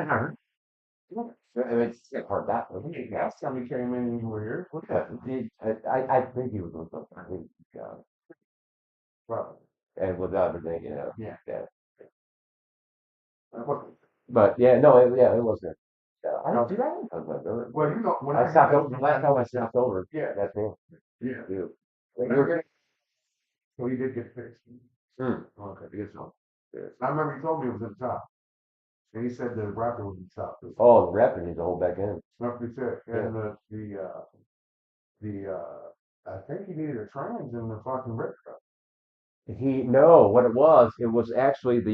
I mean, it's hard that way. Last time he came in, you were here. I think he was with them. I think, Probably. and without everything, Yeah. yeah. What- But yeah, no, it was good. No. Did I even talk about that? Well, you know, when I stopped over. The last time I stopped over, Yeah. that's me. Yeah. Dude. So he did get fixed. Okay, I guess so. I remember he told me it was at the top. And he said the Raptor was at the top. Oh, the rapper needs to hold back in. That's what he said. And I think he needed a trans in the fucking red truck. No, what it was actually the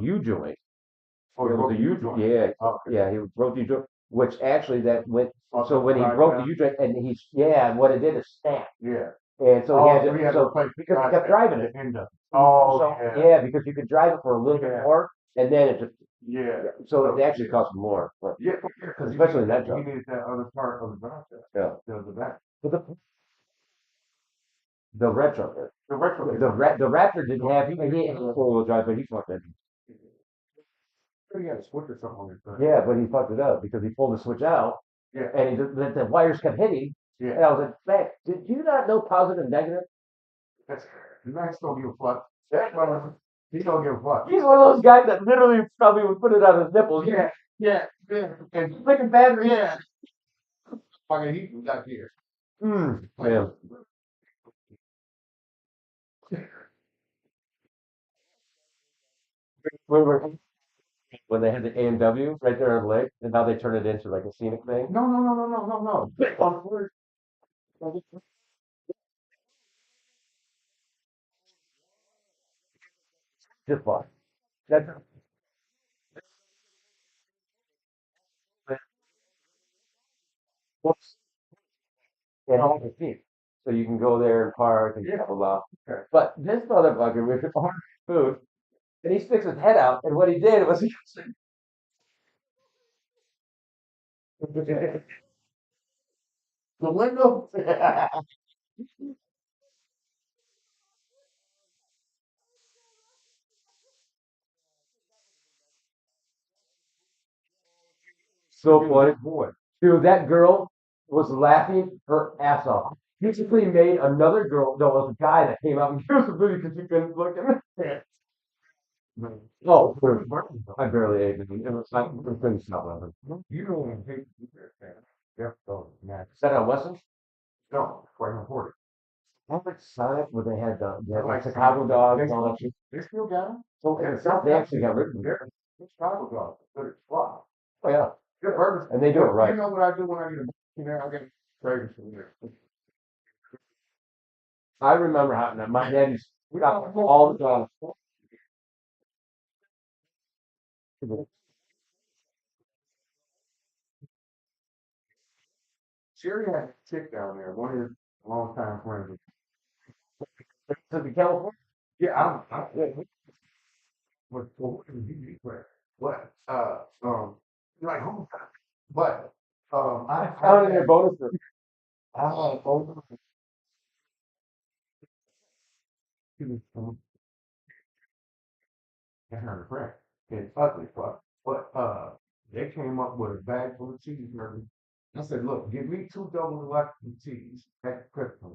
U joint. Oh, It he was broke the the U U-joint. Yeah, Okay. yeah, he broke the U joint, which actually that went. Oh, So when he right, broke yeah. the U joint, and and what it did is snap, Yeah. and so Oh, he had so he had to so replace because he the kept driving it. end up. Oh, So, yeah. yeah, because you could drive it for a little bit Yeah. more, and then it just Yeah. so it actually cost more. But Yeah, because Especially in that he truck. needed that other part of the back. yeah, The back. but the retro, The retro. the Raptor didn't have he had a four-wheel drive, but he fucked it. He had a switch or something on it. but- Yeah, but he fucked it up because he pulled the switch out, Yeah. and the wires kept hitting. And Yeah. I was like, "Man, did you not know positive and negative?" That's the Max don't give a fuck. That mother, he don't give a fuck. He's one of those guys that literally probably would put it on his nipples. Yeah. And Like a battery. yeah. Fucking heat was out here. Yeah. When they had the AMW right there on the lake, and now they turn it into like a scenic thing. No. Just fun. That's whoops. And all the feet. So you can go there and park and blah blah blah. Okay. But this motherfucker with ordered food, and he sticks his head out, and what he did was he The window. so He was a funny. big boy. Dude, that girl was laughing her ass off. Basically made another girl, no, it was a guy that came out and gave us a booty because she couldn't look at me. Man, Oh, it was working, though. I barely ate it. It was like, I couldn't stop laughing. You know what I hate to do that, man. That's so nasty. Is that on Weston? No, it's quite important. That's like Sonic where they had they had Like like Chicago dogs and all that shit. They still got them. So in the South, they actually got rid of them. They're Chicago dogs, but it's fly. Oh yeah, Good burgers. and they do it right. You know what I do when I get a, you know, I get burgers from there. I remember how my dad used to stop all the time. Sherry had a chick down there, one of his longtime friends. To the California. Yeah, I was what did he for? What? Like home time. But I Found in their bonus room. I had over to and her friend. It's ugly fuck. But they came up with a bag full of cheeseburgers. I said, look, give me 2 double deluxe with cheese. That's Christmas.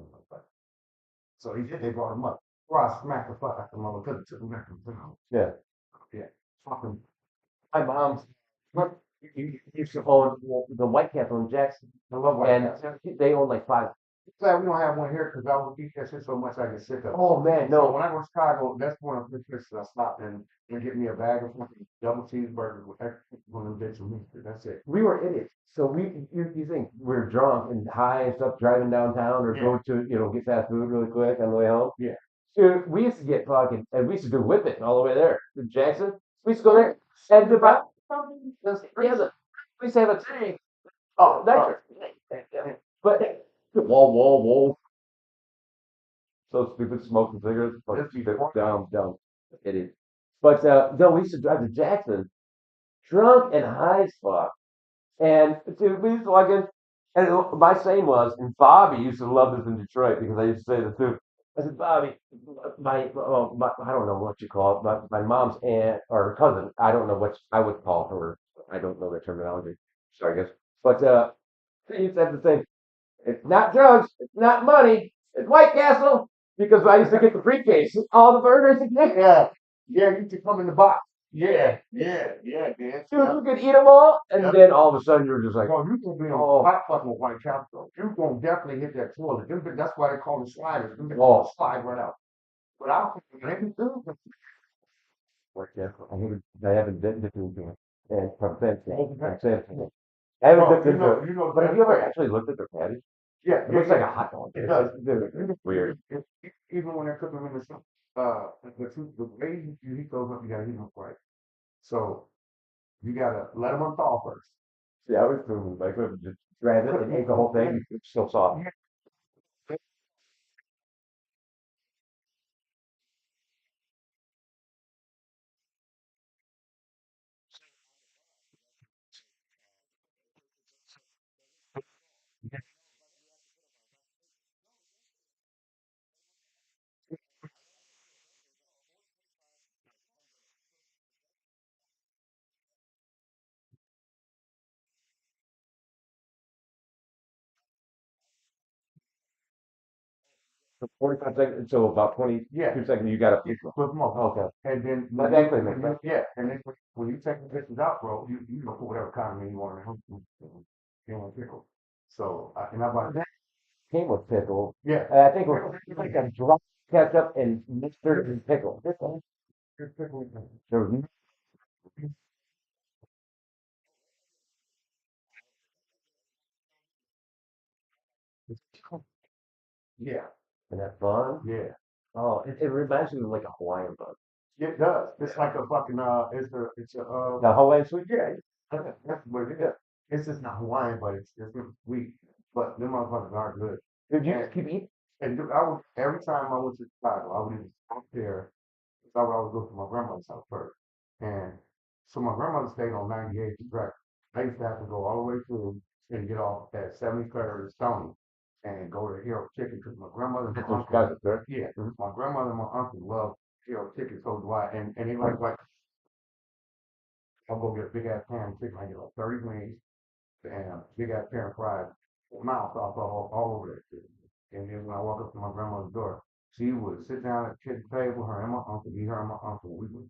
So he did, they brought him up. Bro, I smacked the fuck out the mother because it took him back to town. Yeah. Yeah. Fucking My mom's used to own the White Castle in Jackson, I love White and Castle. they own like 5. Glad we don't have one here because I would eat that shit so much I get sick of it. Oh man, So no. when I go to Chicago, that's one of the places I stop and get me a bag of fucking double cheeseburgers with extra one of them bits of meat. That's it. We were idiots. So you think we're drunk and high and stuff driving downtown or Yeah. go to get fast food really quick on the way home. Yeah. Dude, we used to get fucking and we used to do whip it all the way there to Jackson. We used to go there and about we used to have a tank. Oh, that's but whoa. So stupid smoking cigarettes. Let's be Dumb idiot. But no, we used to drive to Jackson drunk and high as fuck. And dude, we used to walk in, and my saying was, and Bobby used to love this in Detroit because I used to say this too. I said, Bobby, my I don't know what you call it, my mom's aunt or cousin, I don't know what I would call her. I don't know the terminology. So I guess, but he said the thing. It's not drugs, it's not money, it's White Castle because I used to get the briefcase, all the burgers. Yeah. Yeah, you can come in the box. Yeah, man. Dude, you could eat them all, and Yep. then all of a sudden you're just like, Well, you can be on Oh. hot fucking with White Castle. You gonna definitely hit that toilet. That's why they call them sliders. Them bitches Oh. slide right out. But I don't think they do. White Castle. I haven't been to it, and from Penn State. Okay. I'm saying, I haven't Well, looked into it. you know, But have you ever actually looked at their patties? yeah, It looks like a hot dog. It does. It's weird. Even when they're cooking them in the sun, the way you heat those up, you gotta heat them up right. So you gotta let them unthaw first. See, I was doing like just grab it and ate the whole thing. It's still soft. For 45 seconds, so about 22 Yeah. seconds, you got to. Flip them over. Okay. And then That actually makes sense. yeah, and then when you take the pictures out, bro, you know put whatever condiment you want in it. You want pickle. So and I'm like, Came with pickle. yeah, I think it was like a drop ketchup and mustard and pickle. here's pickle. There was Yeah, and that bun. yeah. Oh, it reminds me of like a Hawaiian bun. It does. It's like a fucking it's a The Hawaiian sweet. yeah, that's what it is. It's just not Hawaiian, but it's really sweet. But them motherfuckers are good. Did you just keep eating? And dude, I would every time I went to Chicago, I would even stop there. So I would always go to my grandmother's house first. And so my grandmother stayed on 98th and Breck. I used to have to go all the way through and get off at 73rd and Stony and go to Hero Chicken because my grandmother and my Those uncle, guys, right? yeah, my grandmother and my uncle love Hero Chicken, so do I. And they like I'll go get a big ass pan of chicken. I get like 30 wings, and big ass parent fried mouth off all over that shit. And then when I walk up to my grandmother's door, she would sit down at the kitchen table, her and my uncle, me, her and my uncle. We would,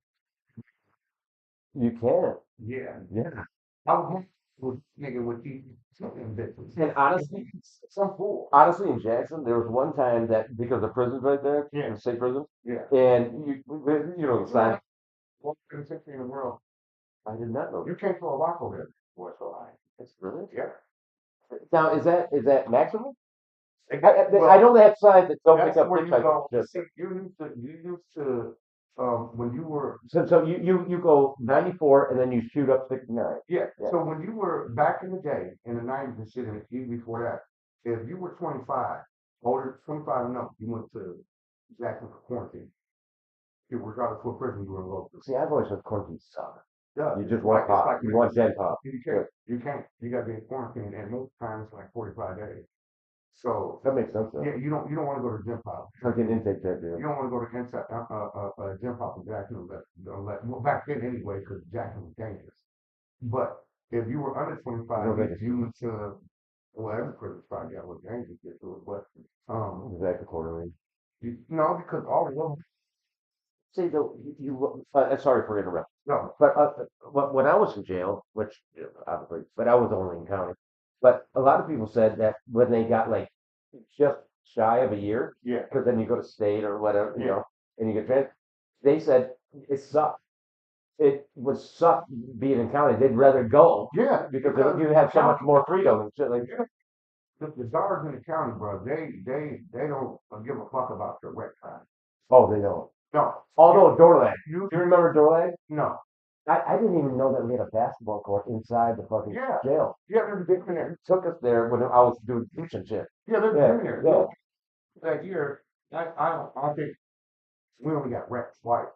You can't. yeah. Yeah. I was with nigga with these something bitches. And honestly, Some fool. honestly, in Jackson, there was one time that because the prison's right there, Yeah. the state prison, Yeah. and you know the sign. What country in the world? I did not know. You can't throw a rock over there. Boy, so high. That's really. Yeah. Now, is that maximum? Well, I know they have signs that don't pick that's up where you hitchhikers. go. Just- See, you used to when you were So you go 94 and then you shoot up 69. yeah. Yeah. So when you were back in the day in the 90s and shit and even before that, if you were 25, older 25 and up, you went to Jackson for quarantine. You were out to a prison you were involved with. See, I've always heard quarantine suck. Yeah. You just it's want it's pop. You want Gen pop. You can't. You can't. You got to be in quarantine, and most times it's like 45 days. So That makes sense though. yeah, you don't want to go to gym pop. Like an intake check, You dude. don't want to go to inside gym pop in Jackson well back then anyway because Jackson was dangerous. But if you were under 25, No vacancy. you went to well every prison probably got what dangerous get to it, but Exactly quarterly. no because all of them See, though, sorry for interrupting. no But when I was in jail, which obviously, but I was only in county. But a lot of people said that when they got like just shy of a year, yeah because then you go to state or whatever, you Yeah. know, and you get transferred. They said it sucked. It would suck being in county. They'd rather go yeah because you have so much more freedom and shit like. yeah. The guards in the county, bro, they don't give a fuck about your rec time. Oh, they don't. No, Although Doorland, you do you remember Doorland? no. I didn't even know that we had a basketball court inside the fucking Yeah. jail. Yeah, there's been there. Took us there when I was doing kitchen shit. Yeah, there's Yeah, been there. yeah. No, that year, I think we only got wrecked twice.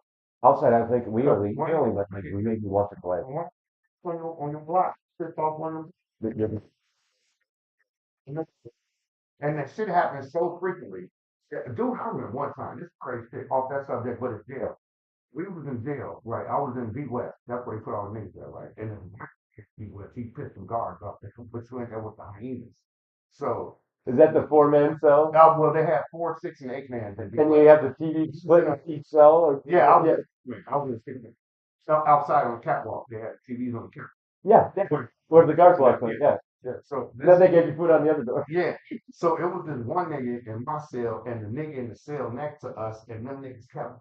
Outside, I think we No, only like we maybe once or twice. One on your block, tripped off one of them. And that shit happens so frequently. Dude, I remember one time, this is crazy shit, off that subject, but it's jail. We was in jail, right? I was in B West. That's where he put all the niggas there, right? And then B West, he pissed some guards off there, but you ain't there with the hyenas. So, Is that the 4-man cell? well, they had 4, 6, and 8 man. And you have the TV split in each cell? Or, Yeah, I was sitting there. So outside on the catwalk, they had TVs on the catwalk. yeah. Where the guards walk in, yeah. So Then they gave you food on the other door. yeah. So it was this one nigga in my cell and the nigga in the cell next to us, and them niggas kept.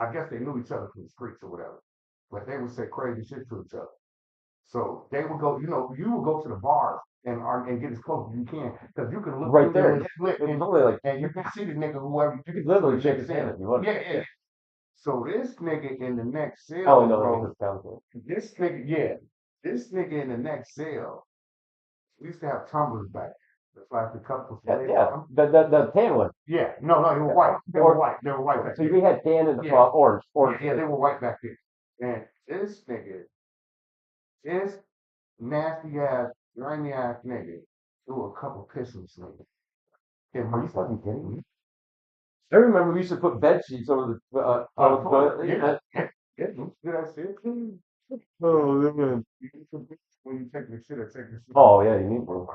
I guess they knew each other from the streets or whatever, but they would say crazy shit to each other. So they would go, you would go to the bars and get as close as you can because you can look Right through there. and split It was and, only like and you can see the nigga whoever you could literally shake his hand if you wanted. Yeah. So this nigga in the next cell, Oh no, bro, it was counseling. this nigga in the next cell, we used to have tumblers back. It's like the couples. Yeah. The tan one. Yeah, no, they were Yeah. white. They were white back So then. we had tan and the Yeah. orange. Yeah, they were white back then. And this nigga, this nasty ass, grimy ass nigga, threw a couple pistols nigga. Are you fucking kidding me? I remember we used to put bed sheets over the on the toilet. Yeah, did I say it? Oh man. When you take the shit, I take the shit. Oh yeah, you need one.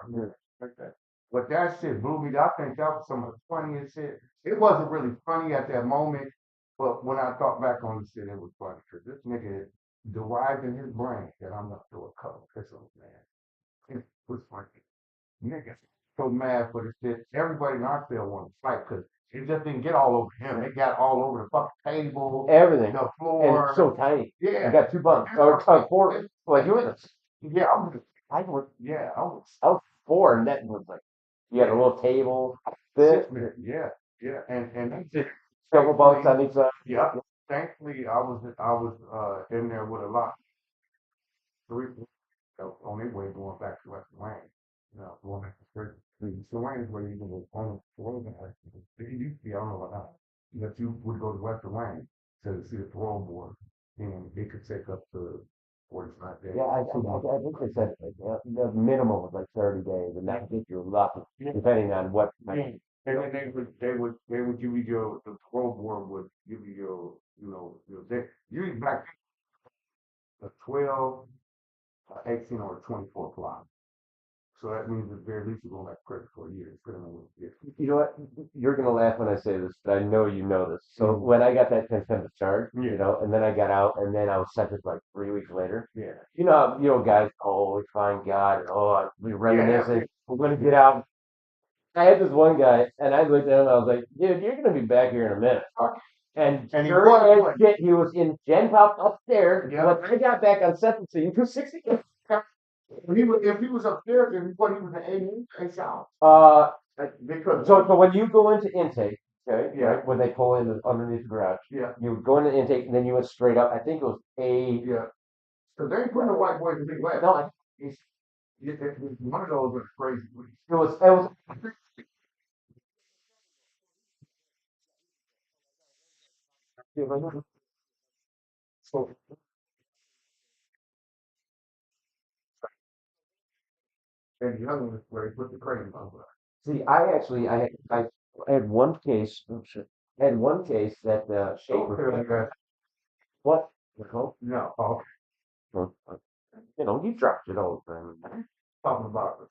Like that. But that shit blew me. I think that was some of the funniest shit. It wasn't really funny at that moment, but when I thought back on the shit, it was funny. Cause this nigga derived in his brain that I'm gonna throw a couple pistols, man. It was funny. Nigga, so mad for this shit. Everybody in our cell wanted to fight because it just didn't get all over him. It got all over the fucking table, Everything. the And floor. it's so tiny. Yeah. I got 2 bunks. Or 4 like yours. Yeah, I was 4 and that was like you had a little table, this, yeah, and that's it. couple bunks on each side. Yeah. Thankfully, I was in there with a lot. 3 on their way going back to West Wayne. Going back to street. So Wayne is where you can go on the road. It used to be, I don't know what now. But you would go to West Wayne to see the parole board, and it could take up to 45 days. Yeah, I think they said the minimum was like 30 days, and that if you're lucky, Yeah. depending on what. Yeah. And then they would give you the parole board would give you your usually black the 12 18 or 24 plot. So that means at the very least you're going back to prison for a year. Depending on what you get. You know what? You're gonna laugh when I say this, but I know you know this. So Mhm. when I got that contempt of charge, Yeah. you know, and then I got out, and then I was sentenced like 3 weeks later. Yeah. You know, guys, oh, we find God, oh, we reminiscing, yeah. we're gonna get out. I had this one guy, and I looked at him, I was like, dude, you're gonna be back here in a minute. And And he sure was. as shit, he was in Gen Pop upstairs. Yeah. When I got back on sentencing, 260. If he was upstairs, then what he was in A South. Because So when you go into intake, okay, Yeah. right, when they pull in underneath the garage, yeah, you would go into intake, and then you went straight up. I think it was A. yeah. Because they ain't putting the white boys in big lab. No, One of those was crazy. it was. So and the other one is where he put the crane on. See, I had one case. Oh shit! I had one case that Schaefer. What? Oh, No, okay. well, you know, you dropped it all the time. Talking about it.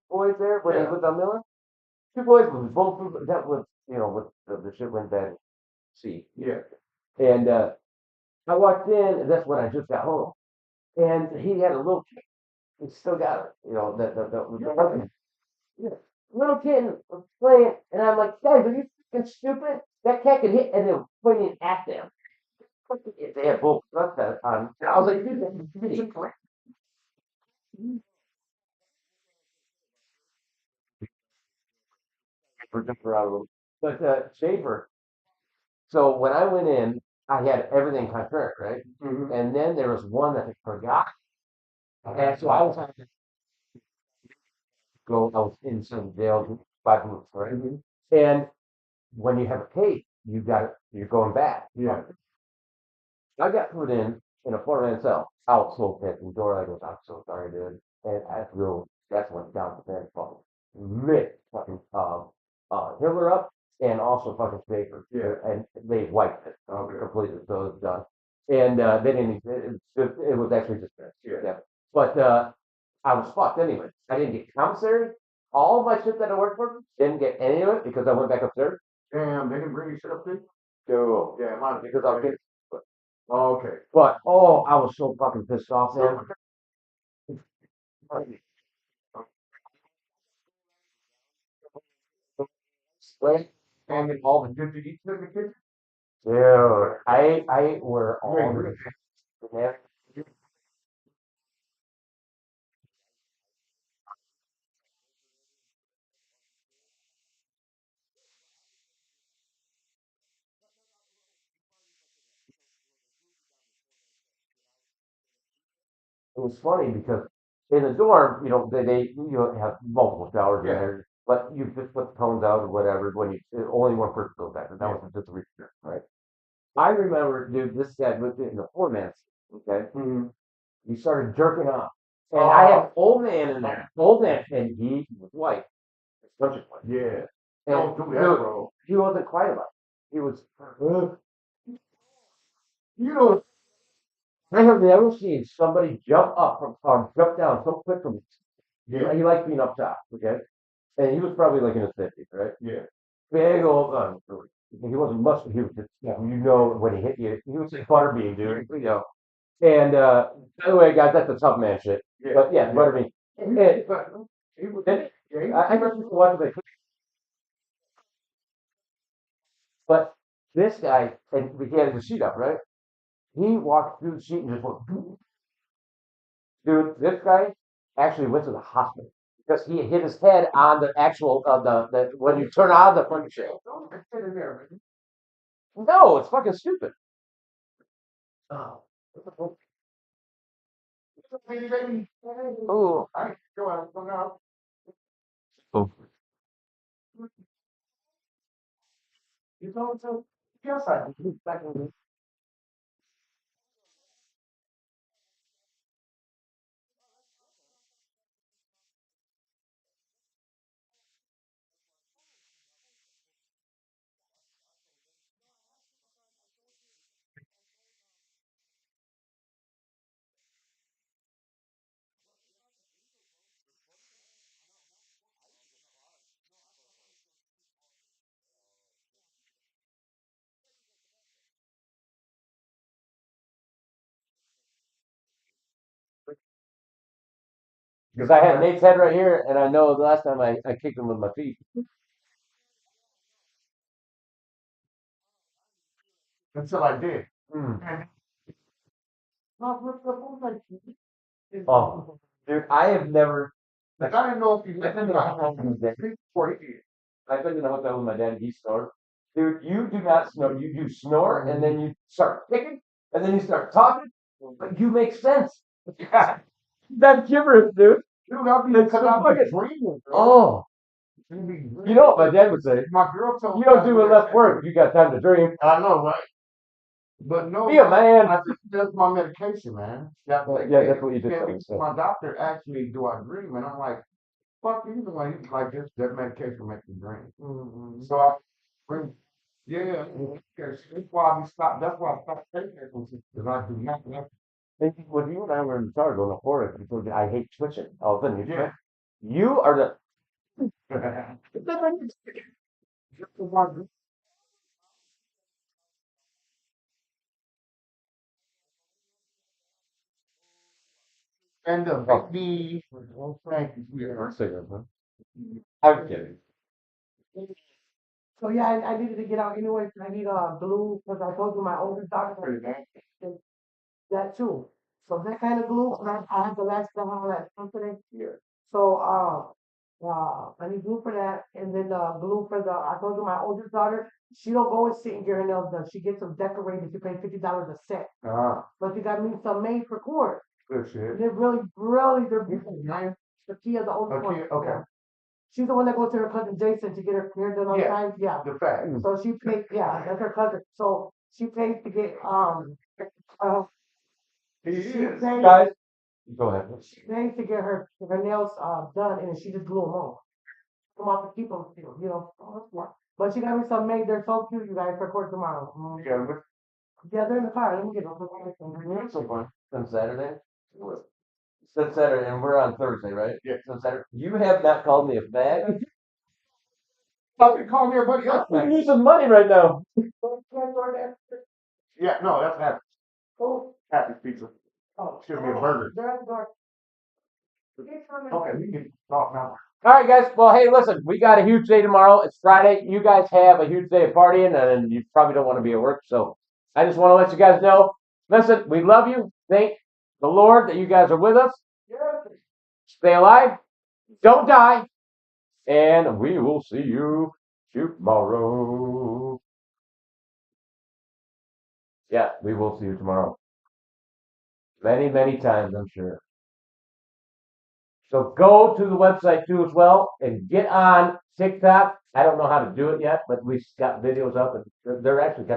Boys there when Yeah. he lived on Miller. Two boys was both that was with the shit went bad. See, Yeah. and I walked in, and that's when I just got home, and he had a little kid. He still got it, the yeah, little kid was playing, and I'm like, guys, are you fucking stupid? That cat can hit, and they were pointing at them. They had both guns on. I was like, dude, that's pretty. For just around a little. But Schaefer. So when I went in, I had everything concurrent, right? Mm-hmm. And then there was one that I forgot, and so I was having to go. I was in some jail 5 months, right? And when you have a case, you're going back. Yeah. I got put in a 4-man cell. I was so pissed. And Dora goes, I'm so sorry, dude. And that's went down the fan fucking lit fucking Hitler up and also fucking Schaefer. Yeah. And they wiped it Okay. completely. So it was done. And they didn't it was actually just Yeah. But I was fucked anyway. I didn't get commissary. All of my shit that I worked for didn't get any of it because I went back upstairs. Damn, they didn't bring you shit up there? So Yeah, mine. because I was getting Oh, okay. but oh, I was so fucking pissed off, man. Right? And then all the good to eat in the kitchen? Dude, I ate where all Wait, the it was funny because in the dorm, have multiple showers in Yeah. there, but you just put the cones out or whatever when only one person goes back. And that was just a reason, right? I remember, dude, this guy lived in the 4-man, okay? Mm-hmm. He started jerking off. And I had an old man in there, old man, and he was white. Such a white. Yeah. And Don't do that, dude, bro. he wasn't quiet about it. He was, You know, I have never seen somebody jump up or jump down so quick from yeah, he likes being up top, okay? And he was probably like in his 50s, right? yeah. Big old he wasn't muscular, he was just when he hit you, he was like butterbean, dude. And by the way, guys, that's the tough man shit. Yeah. But yeah, butterbean. And, He was, and yeah, he I was, remember watching like but this guy and he had the sheet up, right? He walked through the sheet and just went dude, this guy actually went to the hospital because he hit his head on the actual the when you turn on the fucking shit. don't sit in there, man. No, it's fucking stupid. Oh. Baby, baby. Oh. I go out, go out. Oh. You know, so, yes, I do. Because I had Nate's head right here, and I know the last time I kicked him with my feet. Until I did. Mm. Oh, dude, I have never. Like, I didn't know if you I've been in a hotel with my dad. before he did. I've been in a hotel with my dad. He snored. Dude, you do not snore. You snore, and then you start kicking, and then you start talking, but you make sense. That gibberish, dude. Dude, I'll be It's because so I'll be fucking- dreaming, bro. Oh, You be you know what my dad would say? My girl told You me don't do enough work. You got time to dream. I know, right? But no, Be a man. I think that's my medication, man. Yeah, that's what you did tell me, so. My doctor asked me, do I dream? And I'm like, fuck you, like this, that medication makes me dream. So I dream. Yeah, because that's why I stopped. That's why I stopped taking it because I do not like. When you and I were in the car going to Florida, you told me I hate twitching. All of a sudden, Yeah. you are the. And the baby, thank you, sweetheart. I'm kidding. So yeah, I needed to get out anyway. I need glue because I told you my oldest daughter had that too. So that kind of glue, I have the last time on that company. Yeah. So I need glue for that, and then glue for the. I told you my oldest daughter, she don't go and sit and get her nails done. She gets them decorated. She pays $50 a set. But you got me some made for court. Good shit. They're really they're beautiful. Nice. The Kia, the oldest one. Okay. Yeah. She's the one that goes to her cousin Jason to get her hair done all the Yeah. time. Yeah. The fact. So she paid, yeah, that's her cousin. So she paid to get, He she is. paid, Guys, go ahead. she paid to get her nails, done, and then she just glue them on. Come off and keep them, you know. Oh, that's smart. But she got me some made. They're so cute, you guys, for court tomorrow. Yeah, but Yeah, they're in the car. Let me get them. that's so fun. Since Saturday? Since Saturday, and we're on Thursday, right? Yeah. Since Saturday. You have not called me a fag. Fucking call me everybody else. I need some money right now. Yeah, no, that's happy. Oh, Happy pizza. oh. Should be a burger. They're at the door. Okay, we can talk now. All right, guys. Well, hey, listen, we got a huge day tomorrow. It's Friday. You guys have a huge day of partying, and you probably don't want to be at work. So I just want to let you guys know. Listen, we love you. Thank the Lord that you guys are with us. Stay alive. Don't die. And we will see you tomorrow. Yeah, we will see you tomorrow. Many, many times, I'm sure. So go to the website too as well and get on TikTok. I don't know how to do it yet, but we got videos up and they're actually kind